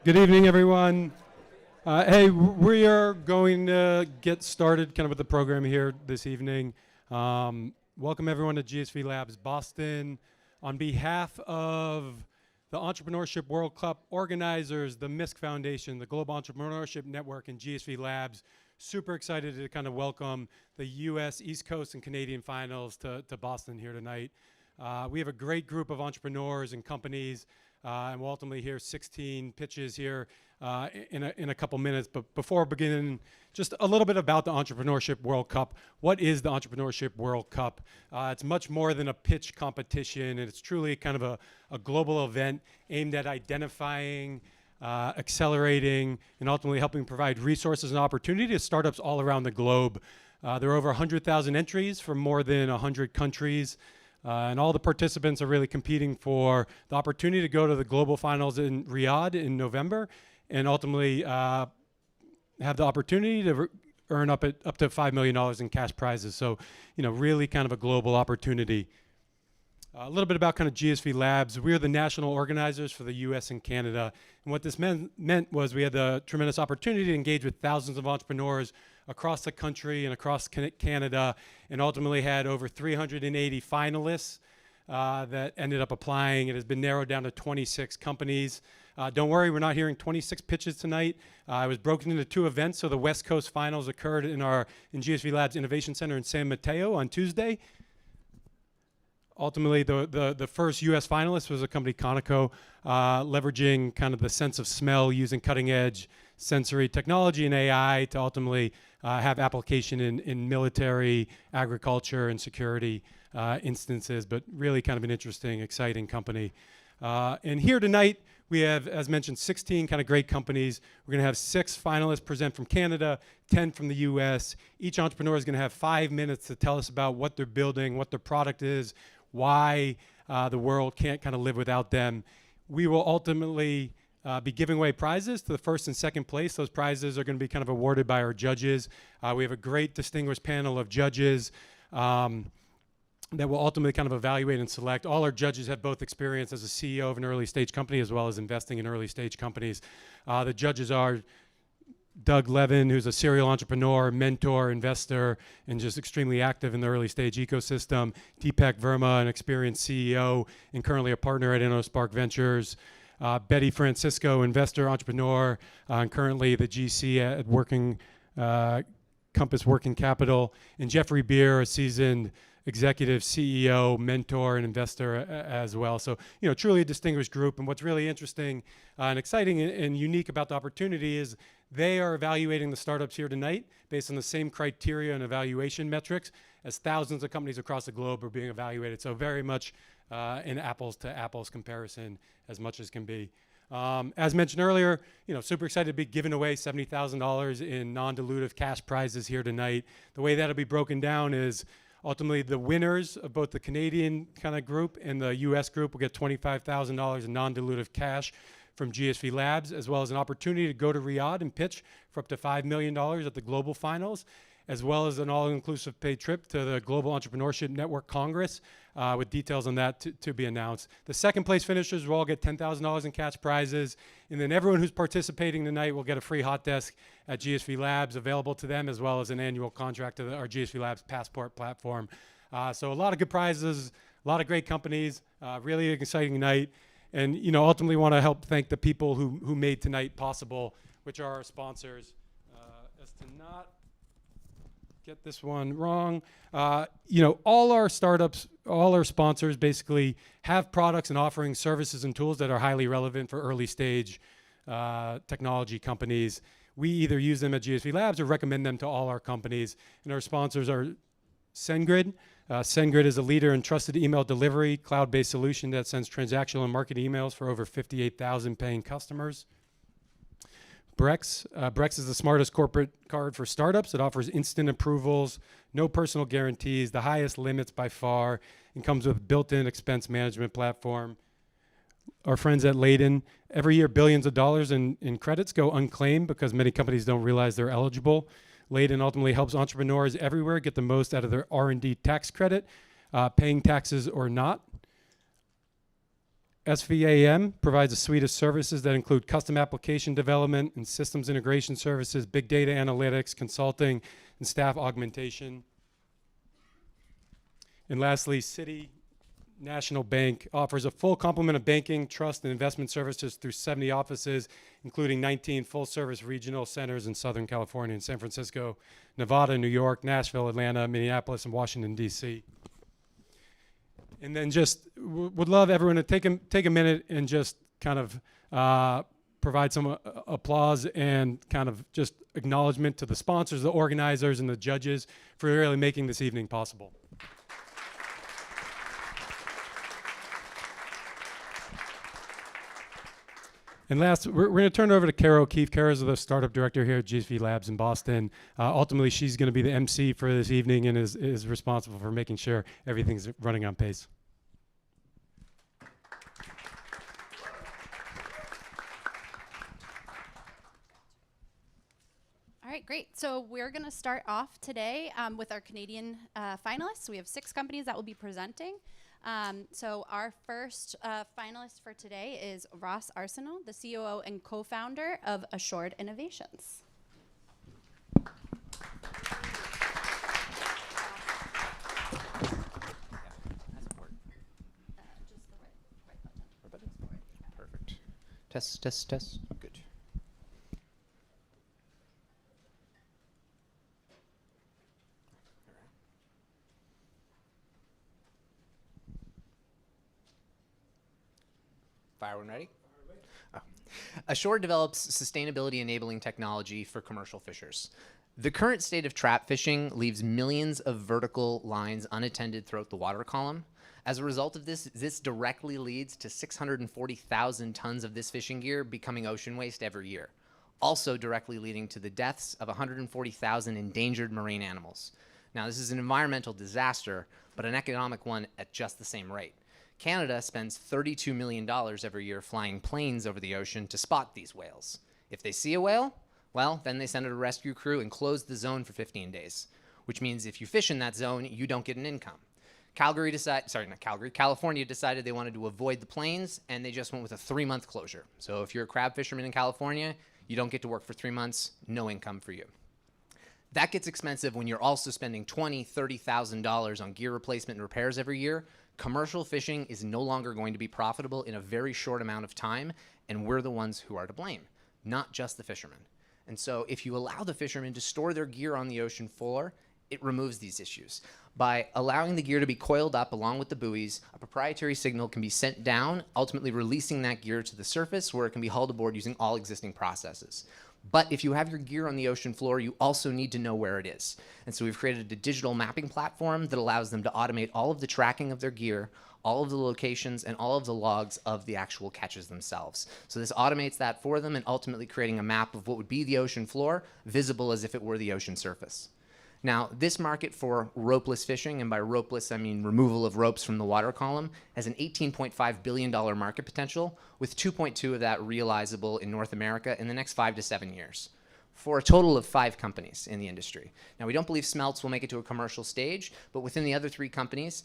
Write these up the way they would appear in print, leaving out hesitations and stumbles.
Good evening, everyone. Hey, we are going to get started kind of with the program here this evening. Welcome everyone to GSVlabs Boston. On behalf of the Entrepreneurship World Cup organizers, the MISC Foundation, the Global Entrepreneurship Network, and GSVlabs, super excited to kind of welcome the US, East Coast, and Canadian finals to Boston here tonight. We have a great group of entrepreneurs and companies, and we'll ultimately hear 16 pitches here in a couple minutes. But before beginning, just a little bit about the Entrepreneurship World Cup. What is the Entrepreneurship World Cup? It's much more than a pitch competition, and it's truly kind of a global event aimed at identifying, accelerating, and ultimately helping provide resources and opportunity to startups all around the globe. There are over 100,000 entries from more than 100 countries. And all the participants are really competing for the opportunity to go to the global finals in Riyadh in November, and ultimately have the opportunity to earn up to $5 million in cash prizes. So, you know, really kind of a global opportunity. A little bit about kind of GSVlabs. We're the national organizers for the US and Canada. And what this meant was we had the tremendous opportunity to engage with thousands of entrepreneurs across the country and across Canada, and ultimately had over 380 finalists that ended up applying. It has been narrowed down to 26 companies. Don't worry, we're not hearing 26 pitches tonight. It was broken into two events, so the West Coast finals occurred in GSVlabs Innovation Center in San Mateo on Tuesday. Ultimately, the first US finalist was a company, Conoco, leveraging kind of the sense of smell using cutting edge sensory technology and AI to ultimately have application in military, agriculture, and security instances, but really kind of an interesting, exciting company. And here tonight, we have, as mentioned, 16 kind of great companies. We're going to have 6 finalists present from Canada, 10 from the US. Each entrepreneur is going to have 5 minutes to tell us about what they're building, what their product is, why the world can't kind of live without them. We will ultimately be giving away prizes to the first and second place. Those prizes are going to be kind of awarded by our judges. We have a great distinguished panel of judges that will ultimately kind of evaluate and select. All our judges have both experience as a CEO of an early stage company as well as investing in early stage companies. The judges are Doug Levin, who's a serial entrepreneur, mentor, investor, and just extremely active in the early stage ecosystem. Deepak Verma, an experienced CEO and currently a partner at InnoSpark Ventures. Betty Francisco, investor, entrepreneur, and currently the GC at Compass Working Capital. And Jeffrey Beer, a seasoned executive, CEO, mentor, and investor as well. So, you know, truly a distinguished group. And what's really interesting and exciting and unique about the opportunity is they are evaluating the startups here tonight based on the same criteria and evaluation metrics as thousands of companies across the globe are being evaluated. So very much an apples to apples comparison as much as can be. As mentioned earlier, you know, super excited to be giving away $70,000 in non-dilutive cash prizes here tonight. The way that'll be broken down is ultimately the winners of both the Canadian kind of group and the US group will get $25,000 in non-dilutive cash from GSVlabs, as well as an opportunity to go to Riyadh and pitch for up to $5 million at the global finals, as well as an all-inclusive paid trip to the Global Entrepreneurship Network Congress, with details on that to be announced. The second place finishers will all get $10,000 in cash prizes, and then everyone who's participating tonight will get a free hot desk at GSVlabs available to them, as well as an annual contract to our GSVlabs Passport platform. So a lot of good prizes, a lot of great companies, really an exciting night. And, you know, ultimately want to help thank the people who made tonight possible, which are our sponsors. As to not get this one wrong, you know, all our startups, all our sponsors basically have products and offering services and tools that are highly relevant for early stage technology companies. We either use them at GSVlabs or recommend them to all our companies. And our sponsors are SendGrid. SendGrid is a leader in trusted email delivery, cloud-based solution that sends transactional and marketing emails for over 58,000 paying customers. BREX. BREX is the smartest corporate card for startups. It offers instant approvals, no personal guarantees, the highest limits by far, and comes with built-in expense management platform. Our friends at Leyton, every year billions of dollars in credits go unclaimed because many companies don't realize they're eligible. Leyton ultimately helps entrepreneurs everywhere get the most out of their R&D tax credit, paying taxes or not. SVAM provides a suite of services that include custom application development and systems integration services, big data analytics, consulting, and staff augmentation. And lastly, City National Bank offers a full complement of banking, trust, and investment services through 70 offices, including 19 full-service regional centers in Southern California and San Francisco, Nevada, New York, Nashville, Atlanta, Minneapolis, and Washington, D.C. And then just would love everyone to take a minute and just kind of provide some applause and kind of just acknowledgement to the sponsors, the organizers, and the judges for really making this evening possible. And last, we're going to turn it over to Kara O'Keefe. Kara's the startup director here at GSVlabs in Boston. Ultimately, she's going to be the MC for this evening and is responsible for making sure everything's running on pace. All right, great. So we're going to start off today with our Canadian finalists. We have 6 companies that will be presenting. So our first finalist for today is Ross Arsenault, the COO and co-founder of Assured Innovations. Perfect. Test, test, test. Good. Fire one ready? Oh. Assured develops sustainability enabling technology for commercial fishers. The current state of trap fishing leaves millions of vertical lines unattended throughout the water column. As a result of this directly leads to 640,000 tons of this fishing gear becoming ocean waste every year, also directly leading to the deaths of 140,000 endangered marine animals. Now, this is an environmental disaster, but an economic one at just the same rate. Canada spends $32 million every year flying planes over the ocean to spot these whales. If they see a whale, well, then they send a rescue crew and close the zone for 15 days, which means if you fish in that zone, you don't get an income. California decided they wanted to avoid the planes, and they just went with a 3-month closure. So if you're a crab fisherman in California, you don't get to work for 3 months, no income for you. That gets expensive when you're also spending $20,000, $30,000 on gear replacement and repairs every year. Commercial fishing is no longer going to be profitable in a very short amount of time, and we're the ones who are to blame, not just the fishermen. And so if you allow the fishermen to store their gear on the ocean floor, it removes these issues. By allowing the gear to be coiled up along with the buoys, a proprietary signal can be sent down, ultimately releasing that gear to the surface where it can be hauled aboard using all existing processes. But if you have your gear on the ocean floor, you also need to know where it is. And so we've created a digital mapping platform that allows them to automate all of the tracking of their gear, all of the locations, and all of the logs of the actual catches themselves. So this automates that for them and ultimately creating a map of what would be the ocean floor, visible as if it were the ocean surface. Now, this market for ropeless fishing, and by ropeless I mean removal of ropes from the water column, has an $18.5 billion market potential, with 2.2 of that realizable in North America in the next 5 to 7 years, for a total of 5 companies in the industry. Now, we don't believe smelts will make it to a commercial stage, but within the other 3 companies,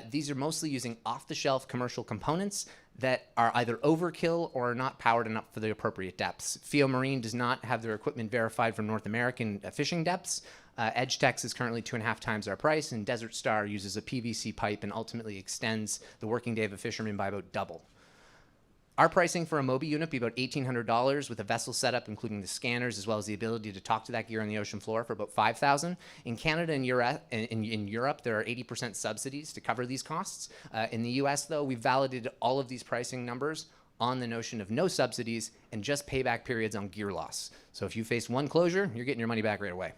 these are mostly using off-the-shelf commercial components that are either overkill or are not powered enough for the appropriate depths. Fio Marine does not have their equipment verified from North American fishing depths. EdgeTex is currently 2.5 times our price, and Desert Star uses a PVC pipe and ultimately extends the working day of a fisherman by about double. Our pricing for a Mobi unit would be about $1,800 with a vessel setup, including the scanners, as well as the ability to talk to that gear on the ocean floor for about $5,000. In Canada and in Europe, there are 80% subsidies to cover these costs. In the US, though, we've validated all of these pricing numbers on the notion of no subsidies and just payback periods on gear loss. So if you face one closure, you're getting your money back right away.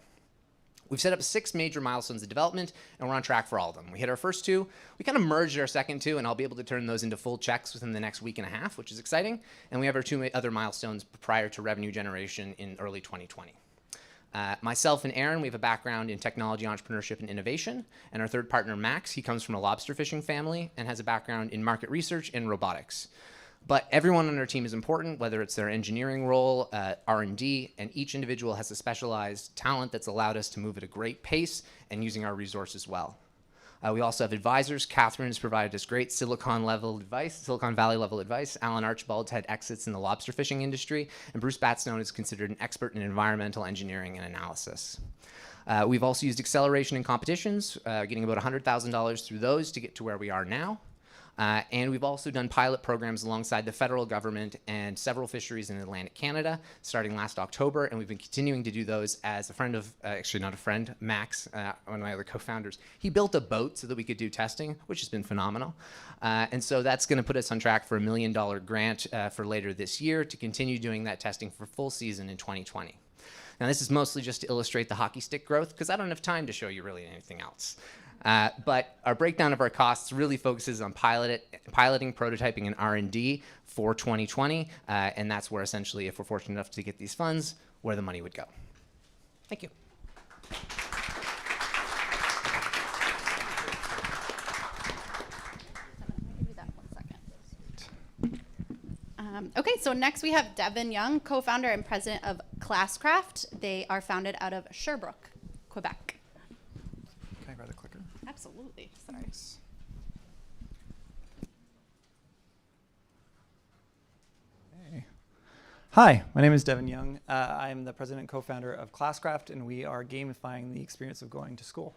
We've set up 6 major milestones of development, and we're on track for all of them. We hit our first 2. We kind of merged our second 2, and I'll be able to turn those into full checks within the next week and a half, which is exciting. And we have our 2 other milestones prior to revenue generation in early 2020. Myself and Aaron, we have a background in technology, entrepreneurship, and innovation. And our third partner, Max, he comes from a lobster fishing family and has a background in market research and robotics. But everyone on our team is important, whether it's their engineering role, R&D, and each individual has a specialized talent that's allowed us to move at a great pace and using our resources well. We also have advisors. Catherine has provided us great Silicon Valley level advice. Alan Archibald's had exits in the lobster fishing industry, and Bruce Batstone is considered an expert in environmental engineering and analysis. We've also used acceleration in competitions, getting about $100,000 through those to get to where we are now. And we've also done pilot programs alongside the federal government and several fisheries in Atlantic Canada, starting last October, and we've been continuing to do those as a friend of, actually not a friend, Max, one of my other co-founders. He built a boat so that we could do testing, which has been phenomenal. And so that's going to put us on track for a $1 million grant for later this year to continue doing that testing for full season in 2020. Now, this is mostly just to illustrate the hockey stick growth, because I don't have time to show you really anything else. But our breakdown of our costs really focuses on piloting, prototyping, and R&D for 2020. And that's where essentially, if we're fortunate enough to get these funds, where the money would go. Thank you. Okay, so next we have Devin Young, co-founder and president of Classcraft. They are founded out of Sherbrooke, Quebec. Can I grab the clicker? Absolutely. Sorry. Thanks. Hey. Hi, my name is Devin Young. I'm the president and co-founder of Classcraft, and we are gamifying the experience of going to school.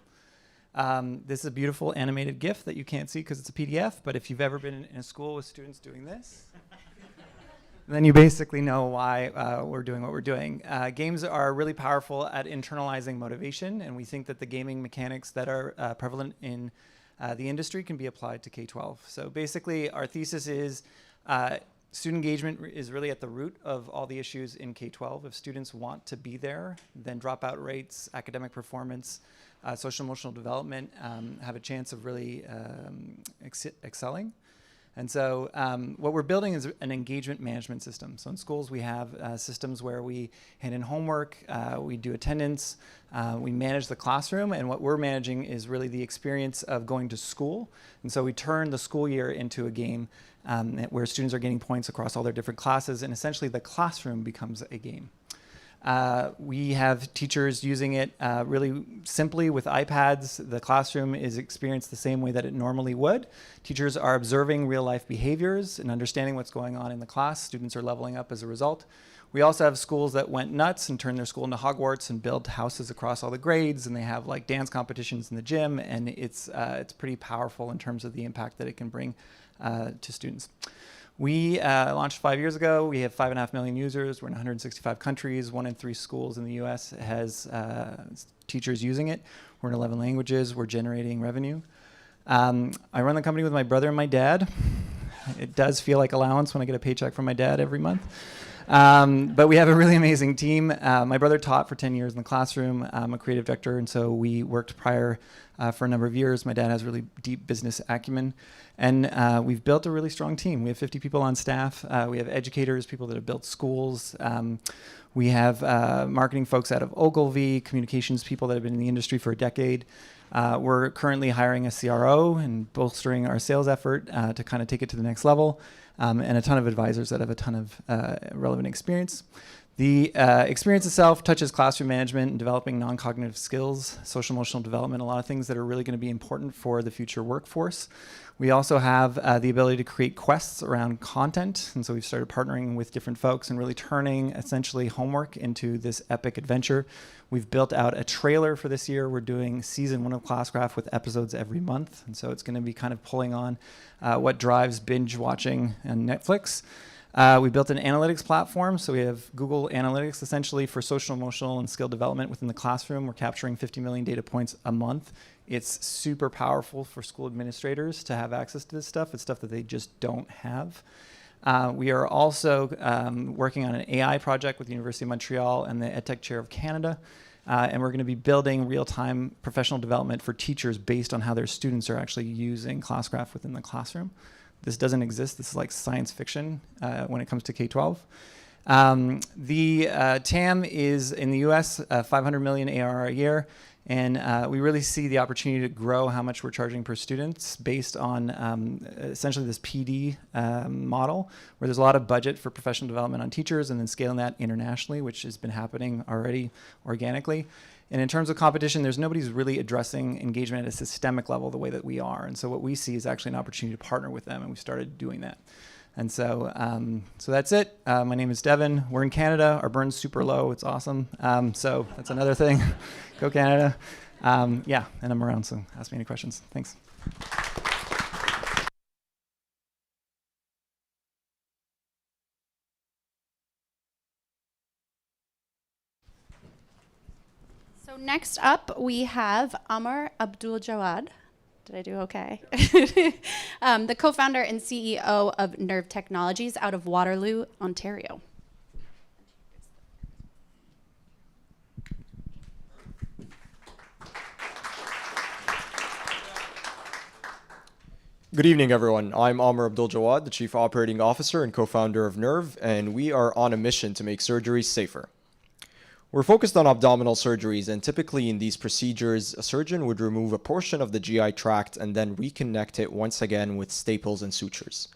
This is a beautiful animated GIF that you can't see because it's a PDF, but if you've ever been in a school with students doing this, then you basically know why we're doing what we're doing. Games are really powerful at internalizing motivation, and we think that the gaming mechanics that are prevalent in the industry can be applied to K-12. So basically, our thesis is student engagement is really at the root of all the issues in K-12. If students want to be there, then dropout rates, academic performance, social emotional development have a chance of really excelling. And so what we're building is an engagement management system. So in schools, we have systems where we hand in homework, we do attendance, we manage the classroom, and what we're managing is really the experience of going to school. And so we turn the school year into a game where students are getting points across all their different classes, and essentially the classroom becomes a game. We have teachers using it really simply with iPads. The classroom is experienced the same way that it normally would. Teachers are observing real life behaviors and understanding what's going on in the class. Students are leveling up as a result. We also have schools that went nuts and turned their school into Hogwarts and built houses across all the grades, and they have like dance competitions in the gym, and it's pretty powerful in terms of the impact that it can bring to students. We launched 5 years ago. We have 5.5 million users. We're in 165 countries. 1 in 3 schools in the US has teachers using it. We're in 11 languages. We're generating revenue. I run the company with my brother and my dad. It does feel like allowance when I get a paycheck from my dad every month. But we have a really amazing team. My brother taught for 10 years in the classroom. I'm a creative director, and so we worked prior for a number of years. My dad has really deep business acumen. And we've built a really strong team. We have 50 people on staff. We have educators, people that have built schools. We have marketing folks out of Ogilvy, communications people that have been in the industry for a decade. We're currently hiring a CRO and bolstering our sales effort to kind of take it to the next level, and a ton of advisors that have a ton of relevant experience. The experience itself touches classroom management and developing non-cognitive skills, social emotional development, a lot of things that are really going to be important for the future workforce. We also have the ability to create quests around content, and so we've started partnering with different folks and really turning essentially homework into this epic adventure. We've built out a trailer for this year. We're doing season 1 of Classcraft with episodes every month, and so it's going to be kind of pulling on what drives binge watching on Netflix. We built an analytics platform, so we have Google Analytics essentially for social, emotional, and skill development within the classroom. We're capturing 50 million data points a month. It's super powerful for school administrators to have access to this stuff. It's stuff that they just don't have. We are also working on an AI project with the University of Montreal and the EdTech Chair of Canada. And we're going to be building real-time professional development for teachers based on how their students are actually using Classcraft within the classroom. This doesn't exist. This is like science fiction when it comes to K-12. The TAM is in the US, 500 million ARR a year. And we really see the opportunity to grow how much we're charging per student based on essentially this PD model, where there's a lot of budget for professional development on teachers and then scaling that internationally, which has been happening already organically. And in terms of competition, there's nobody who's really addressing engagement at a systemic level the way that we are. And so what we see is actually an opportunity to partner with them, and we started doing that. And so so that's it. My name is Devin. We're in Canada. Our burn's super low. It's awesome. So that's another thing. Go Canada. Yeah, and I'm around, so ask me any questions. Thanks. So next up, we have Amar Abdul-Jawad. Did I do okay? The co-founder and CEO of Nerve Technologies out of Waterloo, Ontario. Good evening, everyone. I'm Amar Abdul-Jawad, the Chief Operating Officer and co-founder of Nerve, and we are on a mission to make surgeries safer. We're focused on abdominal surgeries, and typically in these procedures, a surgeon would remove a portion of the GI tract and then reconnect it once again with staples and sutures.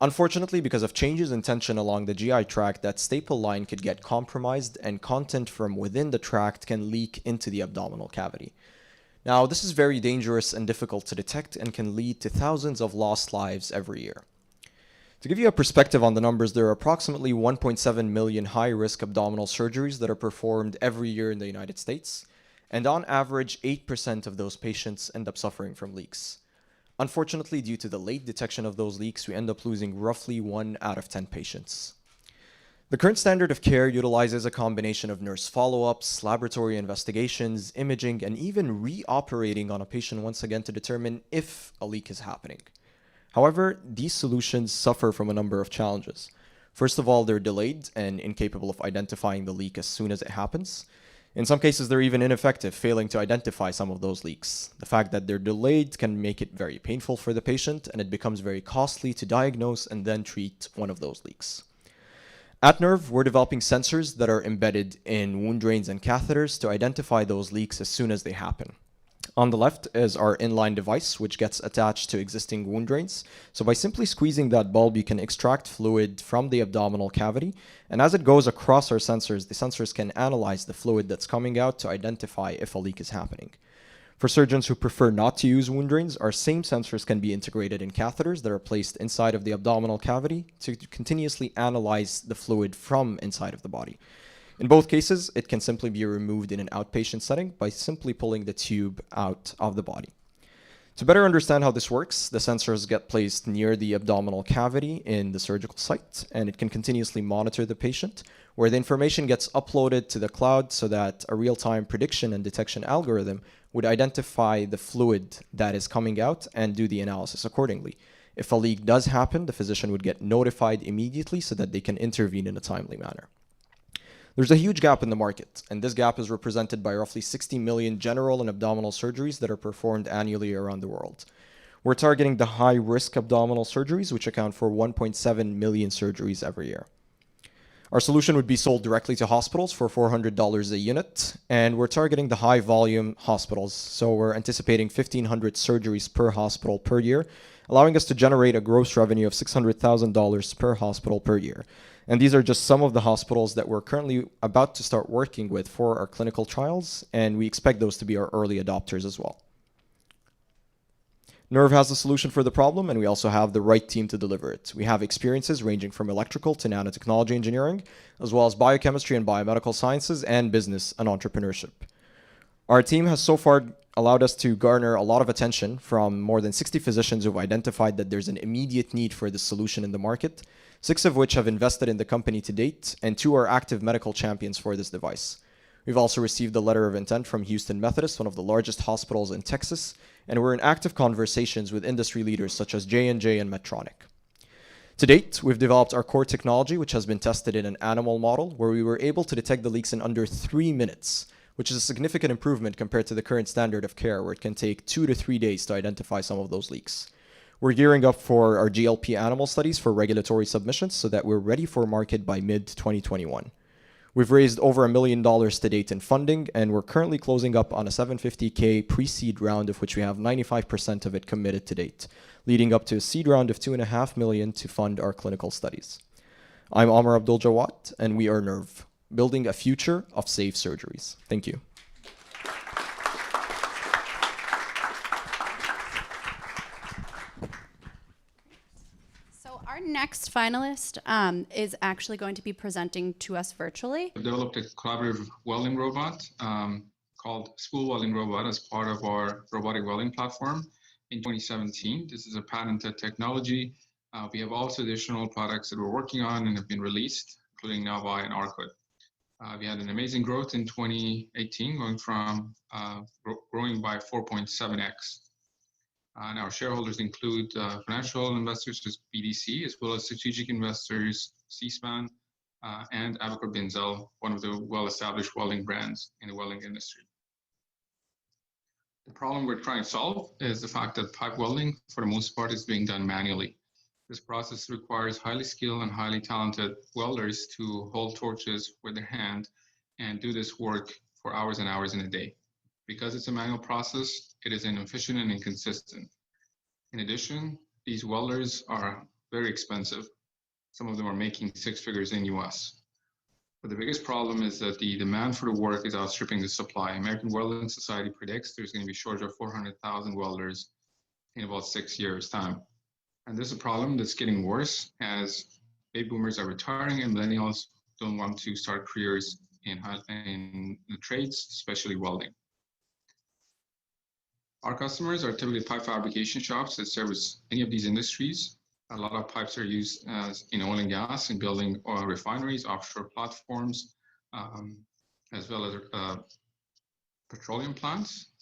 Unfortunately, because of changes in tension along the GI tract, that staple line could get compromised and content from within the tract can leak into the abdominal cavity. Now, this is very dangerous and difficult to detect and can lead to thousands of lost lives every year. To give you a perspective on the numbers, there are approximately 1.7 million high-risk abdominal surgeries that are performed every year in the United States, and on average, 8% of those patients end up suffering from leaks. Unfortunately, due to the late detection of those leaks, we end up losing roughly 1 out of 10 patients. The current standard of care utilizes a combination of nurse follow-ups, laboratory investigations, imaging, and even re-operating on a patient once again to determine if a leak is happening. However, these solutions suffer from a number of challenges. First of all, they're delayed and incapable of identifying the leak as soon as it happens. In some cases, they're even ineffective, failing to identify some of those leaks. The fact that they're delayed can make it very painful for the patient, and it becomes very costly to diagnose and then treat one of those leaks. At Nerve, we're developing sensors that are embedded in wound drains and catheters to identify those leaks as soon as they happen. On the left is our inline device, which gets attached to existing wound drains. So by simply squeezing that bulb, you can extract fluid from the abdominal cavity. And as it goes across our sensors, the sensors can analyze the fluid that's coming out to identify if a leak is happening. For surgeons who prefer not to use wound drains, our same sensors can be integrated in catheters that are placed inside of the abdominal cavity to continuously analyze the fluid from inside of the body. In both cases, it can simply be removed in an outpatient setting by simply pulling the tube out of the body. To better understand how this works, the sensors get placed near the abdominal cavity in the surgical site, and it can continuously monitor the patient, where the information gets uploaded to the cloud so that a real-time prediction and detection algorithm would identify the fluid that is coming out and do the analysis accordingly. If a leak does happen, the physician would get notified immediately so that they can intervene in a timely manner. There's a huge gap in the market, and this gap is represented by roughly 60 million general and abdominal surgeries that are performed annually around the world. We're targeting the high-risk abdominal surgeries, which account for 1.7 million surgeries every year. Our solution would be sold directly to hospitals for $400 a unit, and we're targeting the high-volume hospitals, so we're anticipating 1,500 surgeries per hospital per year, allowing us to generate a gross revenue of $600,000 per hospital per year. And these are just some of the hospitals that we're currently about to start working with for our clinical trials, and we expect those to be our early adopters as well. Nerve has the solution for the problem, and we also have the right team to deliver it. We have experiences ranging from electrical to nanotechnology engineering, as well as biochemistry and biomedical sciences, and business and entrepreneurship. Our team has so far allowed us to garner a lot of attention from more than 60 physicians who've identified that there's an immediate need for this solution in the market, 6 of which have invested in the company to date, and 2 are active medical champions for this device. We've also received a letter of intent from Houston Methodist, one of the largest hospitals in Texas, and we're in active conversations with industry leaders such as J&J and Medtronic. To date, we've developed our core technology, which has been tested in an animal model, where we were able to detect the leaks in under 3 minutes, which is a significant improvement compared to the current standard of care, where it can take 2 to 3 days to identify some of those leaks. We're gearing up for our GLP animal studies for regulatory submissions so that we're ready for market by mid-2021. We've raised over $1 million to date in funding, and we're currently closing up on a $750K pre-seed round, of which we have 95% of it committed to date, leading up to a seed round of $2.5 million to fund our clinical studies. I'm Amr Abdul-Jawad, and we are NERV, building a future of safe surgeries. Thank you. So our next finalist is actually going to be presenting to us virtually. We developed a collaborative welding robot called Spool Welding Robot as part of our robotic welding platform in 2017. This is a patented technology. We have also additional products that we're working on and have been released, including Novi and Arcwood. We had an amazing growth in 2018, going from growing by 4.7x. And our shareholders include financial investors such as BDC, as well as strategic investors, SVAM, and Abaco Binzel, one of the well-established welding brands in the welding industry. The problem we're trying to solve is the fact that pipe welding, for the most part, is being done manually. This process requires highly skilled and highly talented welders to hold torches with their hand and do this work for hours and hours in a day. Because it's a manual process, it is inefficient and inconsistent. In addition, these welders are very expensive. Some of them are making six figures in US. But the biggest problem is that the demand for the work is outstripping the supply. American Welding Society predicts there's going to be a shortage of 400,000 welders in about 6 years' time. And this is a problem that's getting worse as baby boomers are retiring and millennials don't want to start careers in the trades, especially welding. Our customers are typically pipe fabrication shops that service any of these industries. A lot of pipes are used in oil and gas, in building oil refineries, offshore platforms, as well as petroleum plants.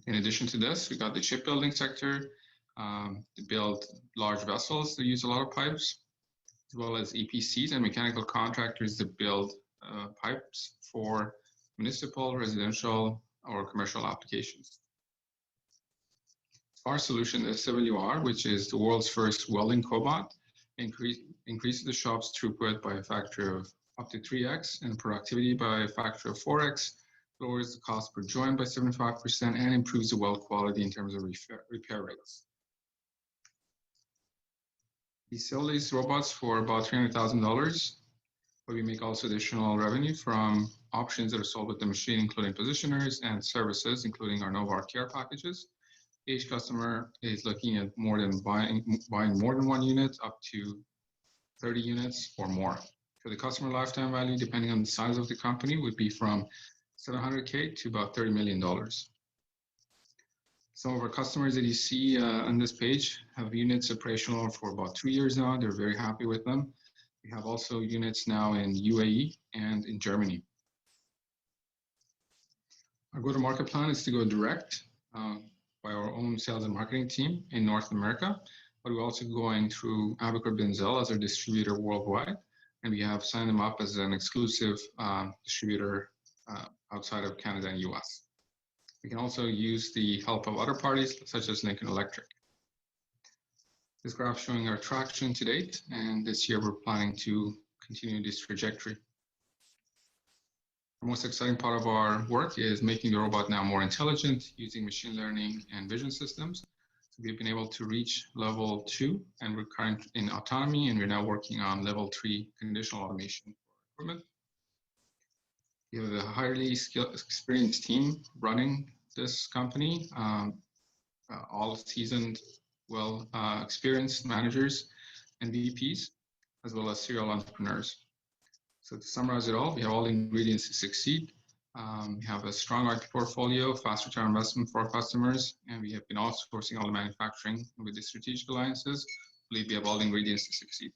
In addition to this, we got the shipbuilding sector to build large vessels that use a lot of pipes, as well as EPCs and mechanical contractors that build pipes for municipal, residential, or commercial applications. Our solution is SVAM, which is the world's first welding cobot, increases the shop's throughput by a factor of up to 3x and productivity by a factor of 4x, lowers the cost per joint by 75%, and improves the weld quality in terms of repair rates. We sell these robots for about $300,000, but we make also additional revenue from options that are sold with the machine, including positioners and services, including our Novar care packages. Each customer is looking at more than buying more than one unit, up to 30 units or more. For the customer lifetime value, depending on the size of the company, would be from $700K to about $30 million. Some of our customers that you see on this page have units operational for about 2 years now. They're very happy with them. We have also units now in UAE and in Germany. Our go-to-market plan is to go direct by our own sales and marketing team in North America, but we're also going through Abaco Binzel as our distributor worldwide, and we have signed them up as an exclusive distributor outside of Canada and US. We can also use the help of other parties, such as Lincoln Electric. This graph showing our traction to date, and this year we're planning to continue this trajectory. The most exciting part of our work is making the robot now more intelligent using machine learning and vision systems. So we've been able to reach level 2, and we're currently in autonomy, and we're now working on level 3 conditional automation equipment. We have a highly skilled, experienced team running this company, all seasoned, experienced managers and VPs, as well as serial entrepreneurs. So to summarize it all, we have all the ingredients to succeed. We have a strong IP portfolio, fast return on investment for our customers, and we have been also sourcing all the manufacturing with the strategic alliances. I believe we have all the ingredients to succeed.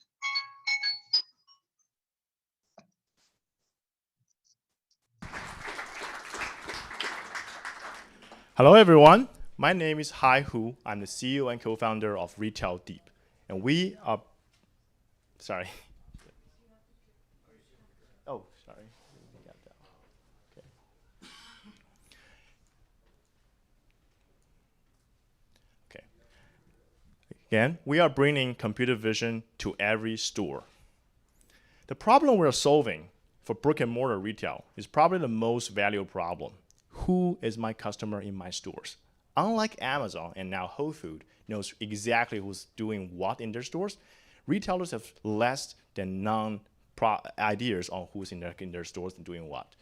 Hello everyone, my name is Hai Hu. I'm the CEO and co-founder of Retail Deep. And we are, sorry. Oh, sorry. Okay. Okay. Again, we are bringing computer vision to every store. The problem we're solving for brick and mortar retail is probably the most valuable problem. Who is my customer in my stores? Unlike Amazon and now Whole Foods knows exactly who's doing what in their stores, retailers have less than none ideas on who's in their stores and doing what.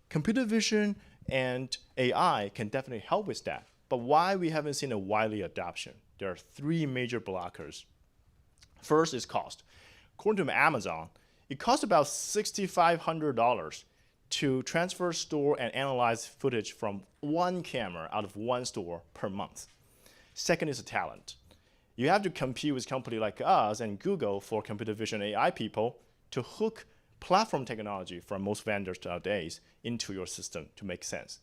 Computer vision and AI can definitely help with that. But why we haven't seen a widely adoption? There are three major blockers. First is cost. According to Amazon, it costs about $6,500 to transfer, store, and analyze footage from one camera out of one store per month. Second is the talent. You have to compete with companies like us and Google for computer vision AI people to hook platform technology from most vendors nowadays into your system to make sense.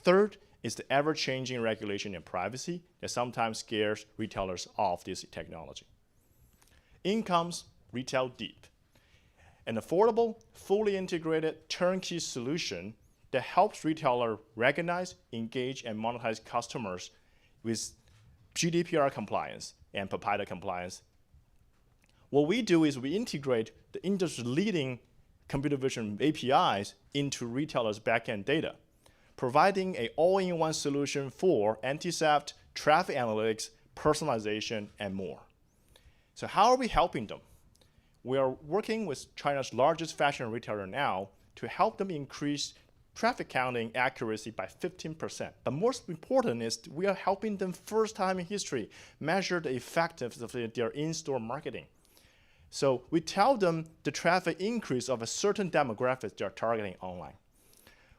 Third is the ever-changing regulation and privacy that sometimes scares retailers off this technology. In comes Retail Deep, an affordable, fully integrated, turnkey solution that helps retailers recognize, engage, and monetize customers with GDPR compliance and PIPEDA compliance. What we do is we integrate the industry-leading computer vision APIs into retailers' backend data, providing an all-in-one solution for anti-theft, traffic analytics, personalization, and more. So how are we helping them? We are working with China's largest fashion retailer now to help them increase traffic counting accuracy by 15%. But most important is we are helping them first time in history measure the effectiveness of their in-store marketing. So we tell them the traffic increase of a certain demographic they're targeting online.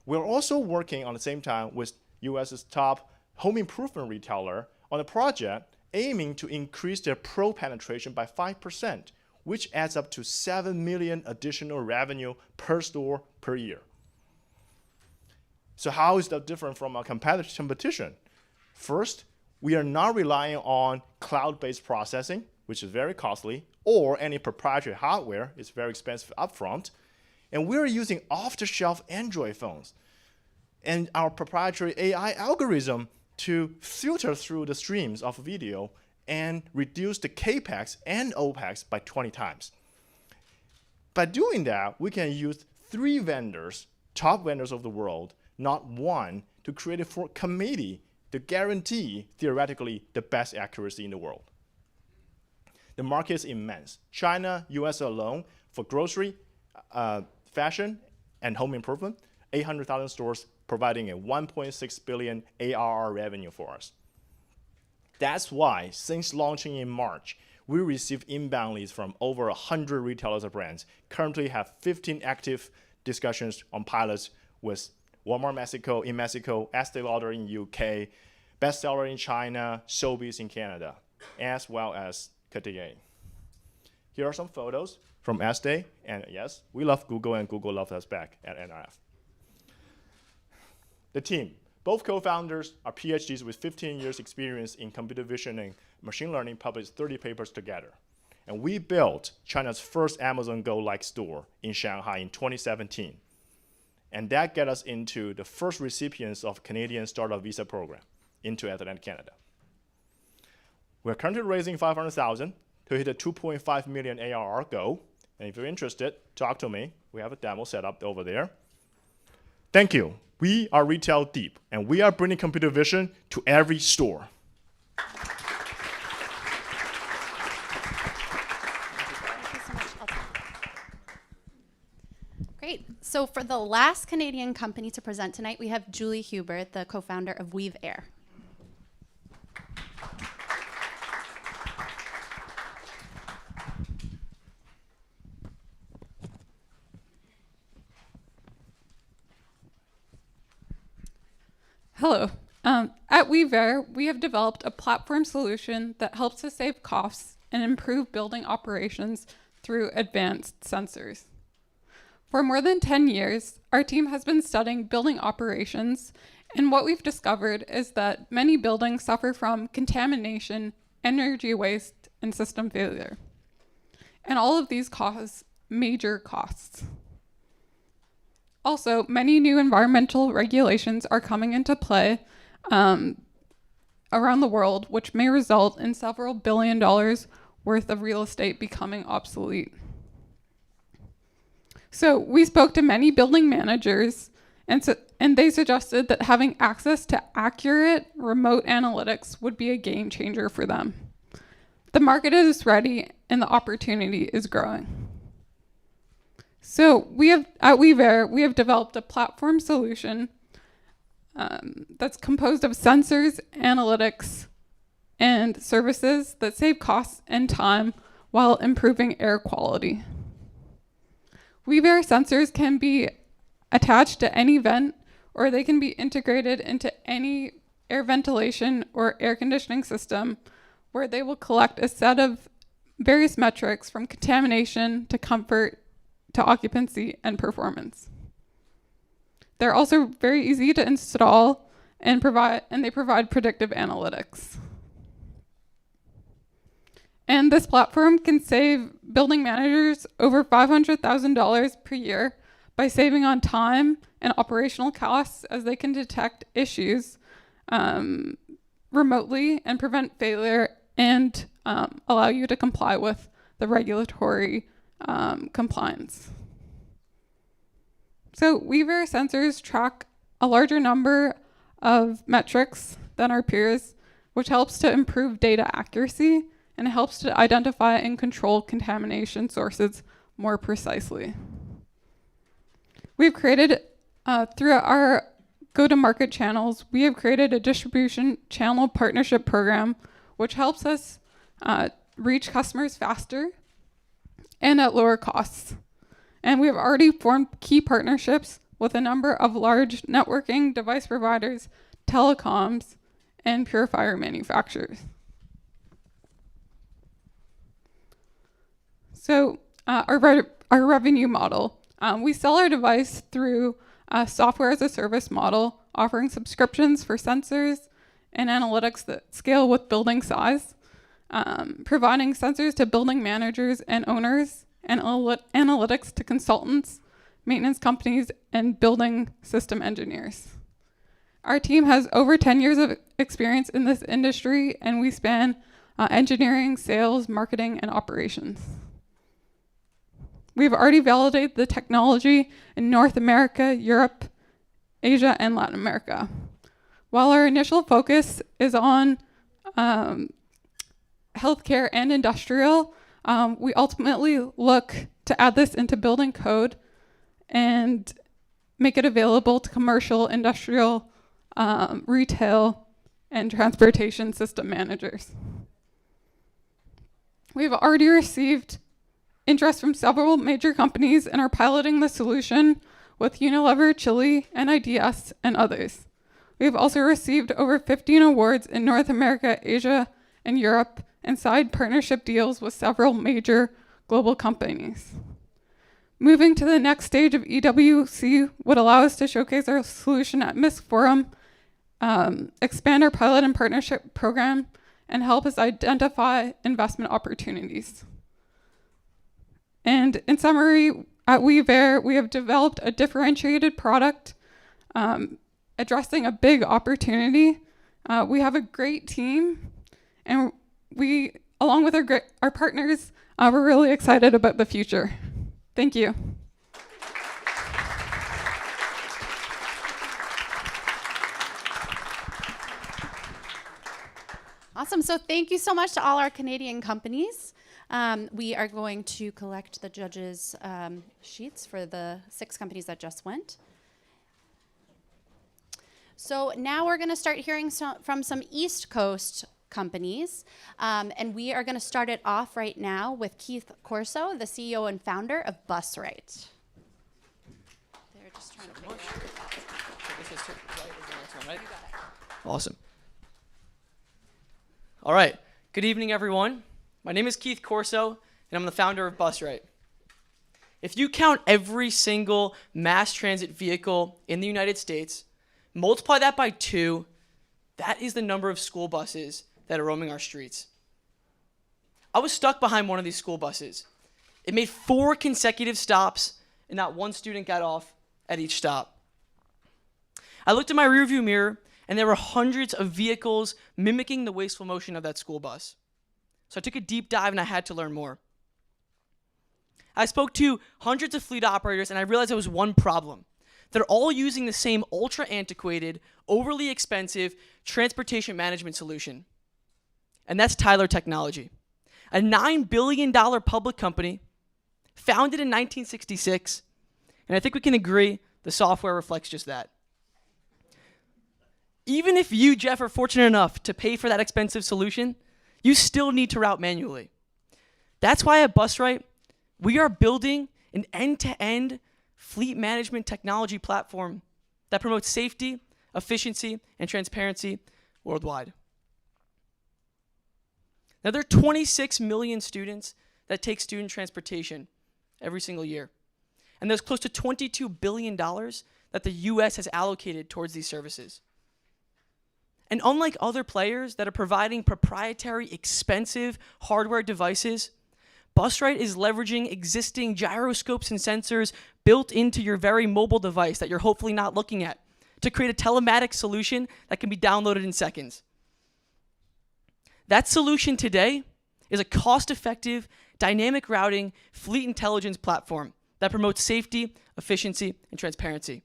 We're also working on the same time with US's top home improvement retailer on a project aiming to increase their pro penetration by 5%, which adds up to 7 million additional revenue per store per year. So how is that different from our competition? First, we are not relying on cloud-based processing, which is very costly, or any proprietary hardware. It's very expensive upfront. And we're using off-the-shelf Android phones and our proprietary AI algorithm to filter through the streams of video and reduce the CAPEX and OPEX by 20 times. By doing that, we can use 3 vendors, top vendors of the world, not one, to create a committee to guarantee, theoretically, the best accuracy in the world. The market is immense. China, US alone, for grocery, fashion, and home improvement, 800,000 stores providing a 1.6 billion ARR revenue for us. That's why, since launching in March, we received inbound leads from over 100 retailers and brands, currently have 15 active discussions on pilots with Walmart Mexico, Estée Lauder in UK, bestseller in China, Sobeys in Canada, as well as Cartier. Here are some photos from Estée, and yes, we love Google and Google loves us back at NRF. The team, both co-founders are PhDs with 15 years experience in computer vision and machine learning, published 30 papers together. And we built China's first Amazon Go-like store in Shanghai in 2017. And that got us into the first recipients of Canadian Startup Visa program into Atlantic Canada. We're currently raising $500,000 to hit a 2.5 million ARR goal. And if you're interested, talk to me. We have a demo set up over there. Thank you. We are Retail Deep, and we are bringing computer vision to every store. Great. So for the last Canadian company to present tonight, we have Julie Hubert, the co-founder of Weave Air. Hello. At Weave Air, we have developed a platform solution that helps us save costs and improve building operations through advanced sensors. For more than 10 years, our team has been studying building operations, and what we've discovered is that many buildings suffer from contamination, energy waste, and system failure. And all of these cause major costs. Also, many new environmental regulations are coming into play around the world, which may result in several $1 billion worth of real estate becoming obsolete. So we spoke to many building managers, and they suggested that having access to accurate remote analytics would be a game changer for them. The market is ready and the opportunity is growing. So at oeuvres, we have developed a platform solution that's composed of sensors, analytics, and services that save costs and time while improving air quality. oeuvres sensors can be attached to any vent, or they can be integrated into any air ventilation or air conditioning system, where they will collect a set of various metrics from contamination to comfort to occupancy and performance. They're also very easy to install and they provide predictive analytics. And this platform can save building managers over $500,000 per year by saving on time and operational costs, as they can detect issues remotely and prevent failure and allow you to comply with the regulatory compliance. So oeuvres sensors track a larger number of metrics than our peers, which helps to improve data accuracy and helps to identify and control contamination sources more precisely. We've created, through our go-to-market channels, we have created a distribution channel partnership program, which helps us reach customers faster and at lower costs. And we have already formed key partnerships with a number of large networking device providers, telecoms, and purifier manufacturers. So our revenue model, we sell our device through a software as a service model, offering subscriptions for sensors and analytics that scale with building size, providing sensors to building managers and owners, and analytics to consultants, maintenance companies, and building system engineers. Our team has over 10 years of experience in this industry, and we span engineering, sales, marketing, and operations. We've already validated the technology in North America, Europe, Asia, and Latin America. While our initial focus is on healthcare and industrial, we ultimately look to add this into building code and make it available to commercial, industrial, retail, and transportation system managers. We've already received interest from several major companies and are piloting the solution with Unilever, Chile, NIDS, and others. We've also received over 15 awards in North America, Asia, and Europe, and signed partnership deals with several major global companies. Moving to the next stage of EWC would allow us to showcase our solution at MISC Forum, expand our pilot and partnership program, and help us identify investment opportunities. And in summary, at oeuvres, we have developed a differentiated product addressing a big opportunity. We have a great team, and we, along with our partners, we're really excited about the future. Thank you. Awesome. So thank you so much to all our Canadian companies. We are going to collect the judges' sheets for the 6 companies that just went. So now we're going to start hearing from some East Coast companies. And we are going to start it off right now with Keith Corso, the CEO and founder of BusRight. They're just trying to figure it out. Awesome. All right. Good evening, everyone. My name is Keith Corso, and I'm the founder of BusRight. If you count every single mass transit vehicle in the United States, multiply that by 2, that is the number of school buses that are roaming our streets. I was stuck behind one of these school buses. It made 4 consecutive stops, and not one student got off at each stop. I looked in my rearview mirror, and there were hundreds of vehicles mimicking the wasteful motion of that school bus. So I took a deep dive, and I had to learn more. I spoke to hundreds of fleet operators, and I realized there was one problem. They're all using the same ultra antiquated, overly expensive transportation management solution. And that's Tyler Technology, a $9 billion public company founded in 1966. And I think we can agree the software reflects just that. Even if you, Jeff, are fortunate enough to pay for that expensive solution, you still need to route manually. That's why at Busright, we are building an end-to-end fleet management technology platform that promotes safety, efficiency, and transparency worldwide. Now, there are 26 million students that take student transportation every single year. And there's close to $22 billion that the US has allocated towards these services. And unlike other players that are providing proprietary, expensive hardware devices, Busright is leveraging existing gyroscopes and sensors built into your very mobile device that you're hopefully not looking at to create a telematics solution that can be downloaded in seconds. That solution today is a cost-effective, dynamic routing, fleet intelligence platform that promotes safety, efficiency, and transparency.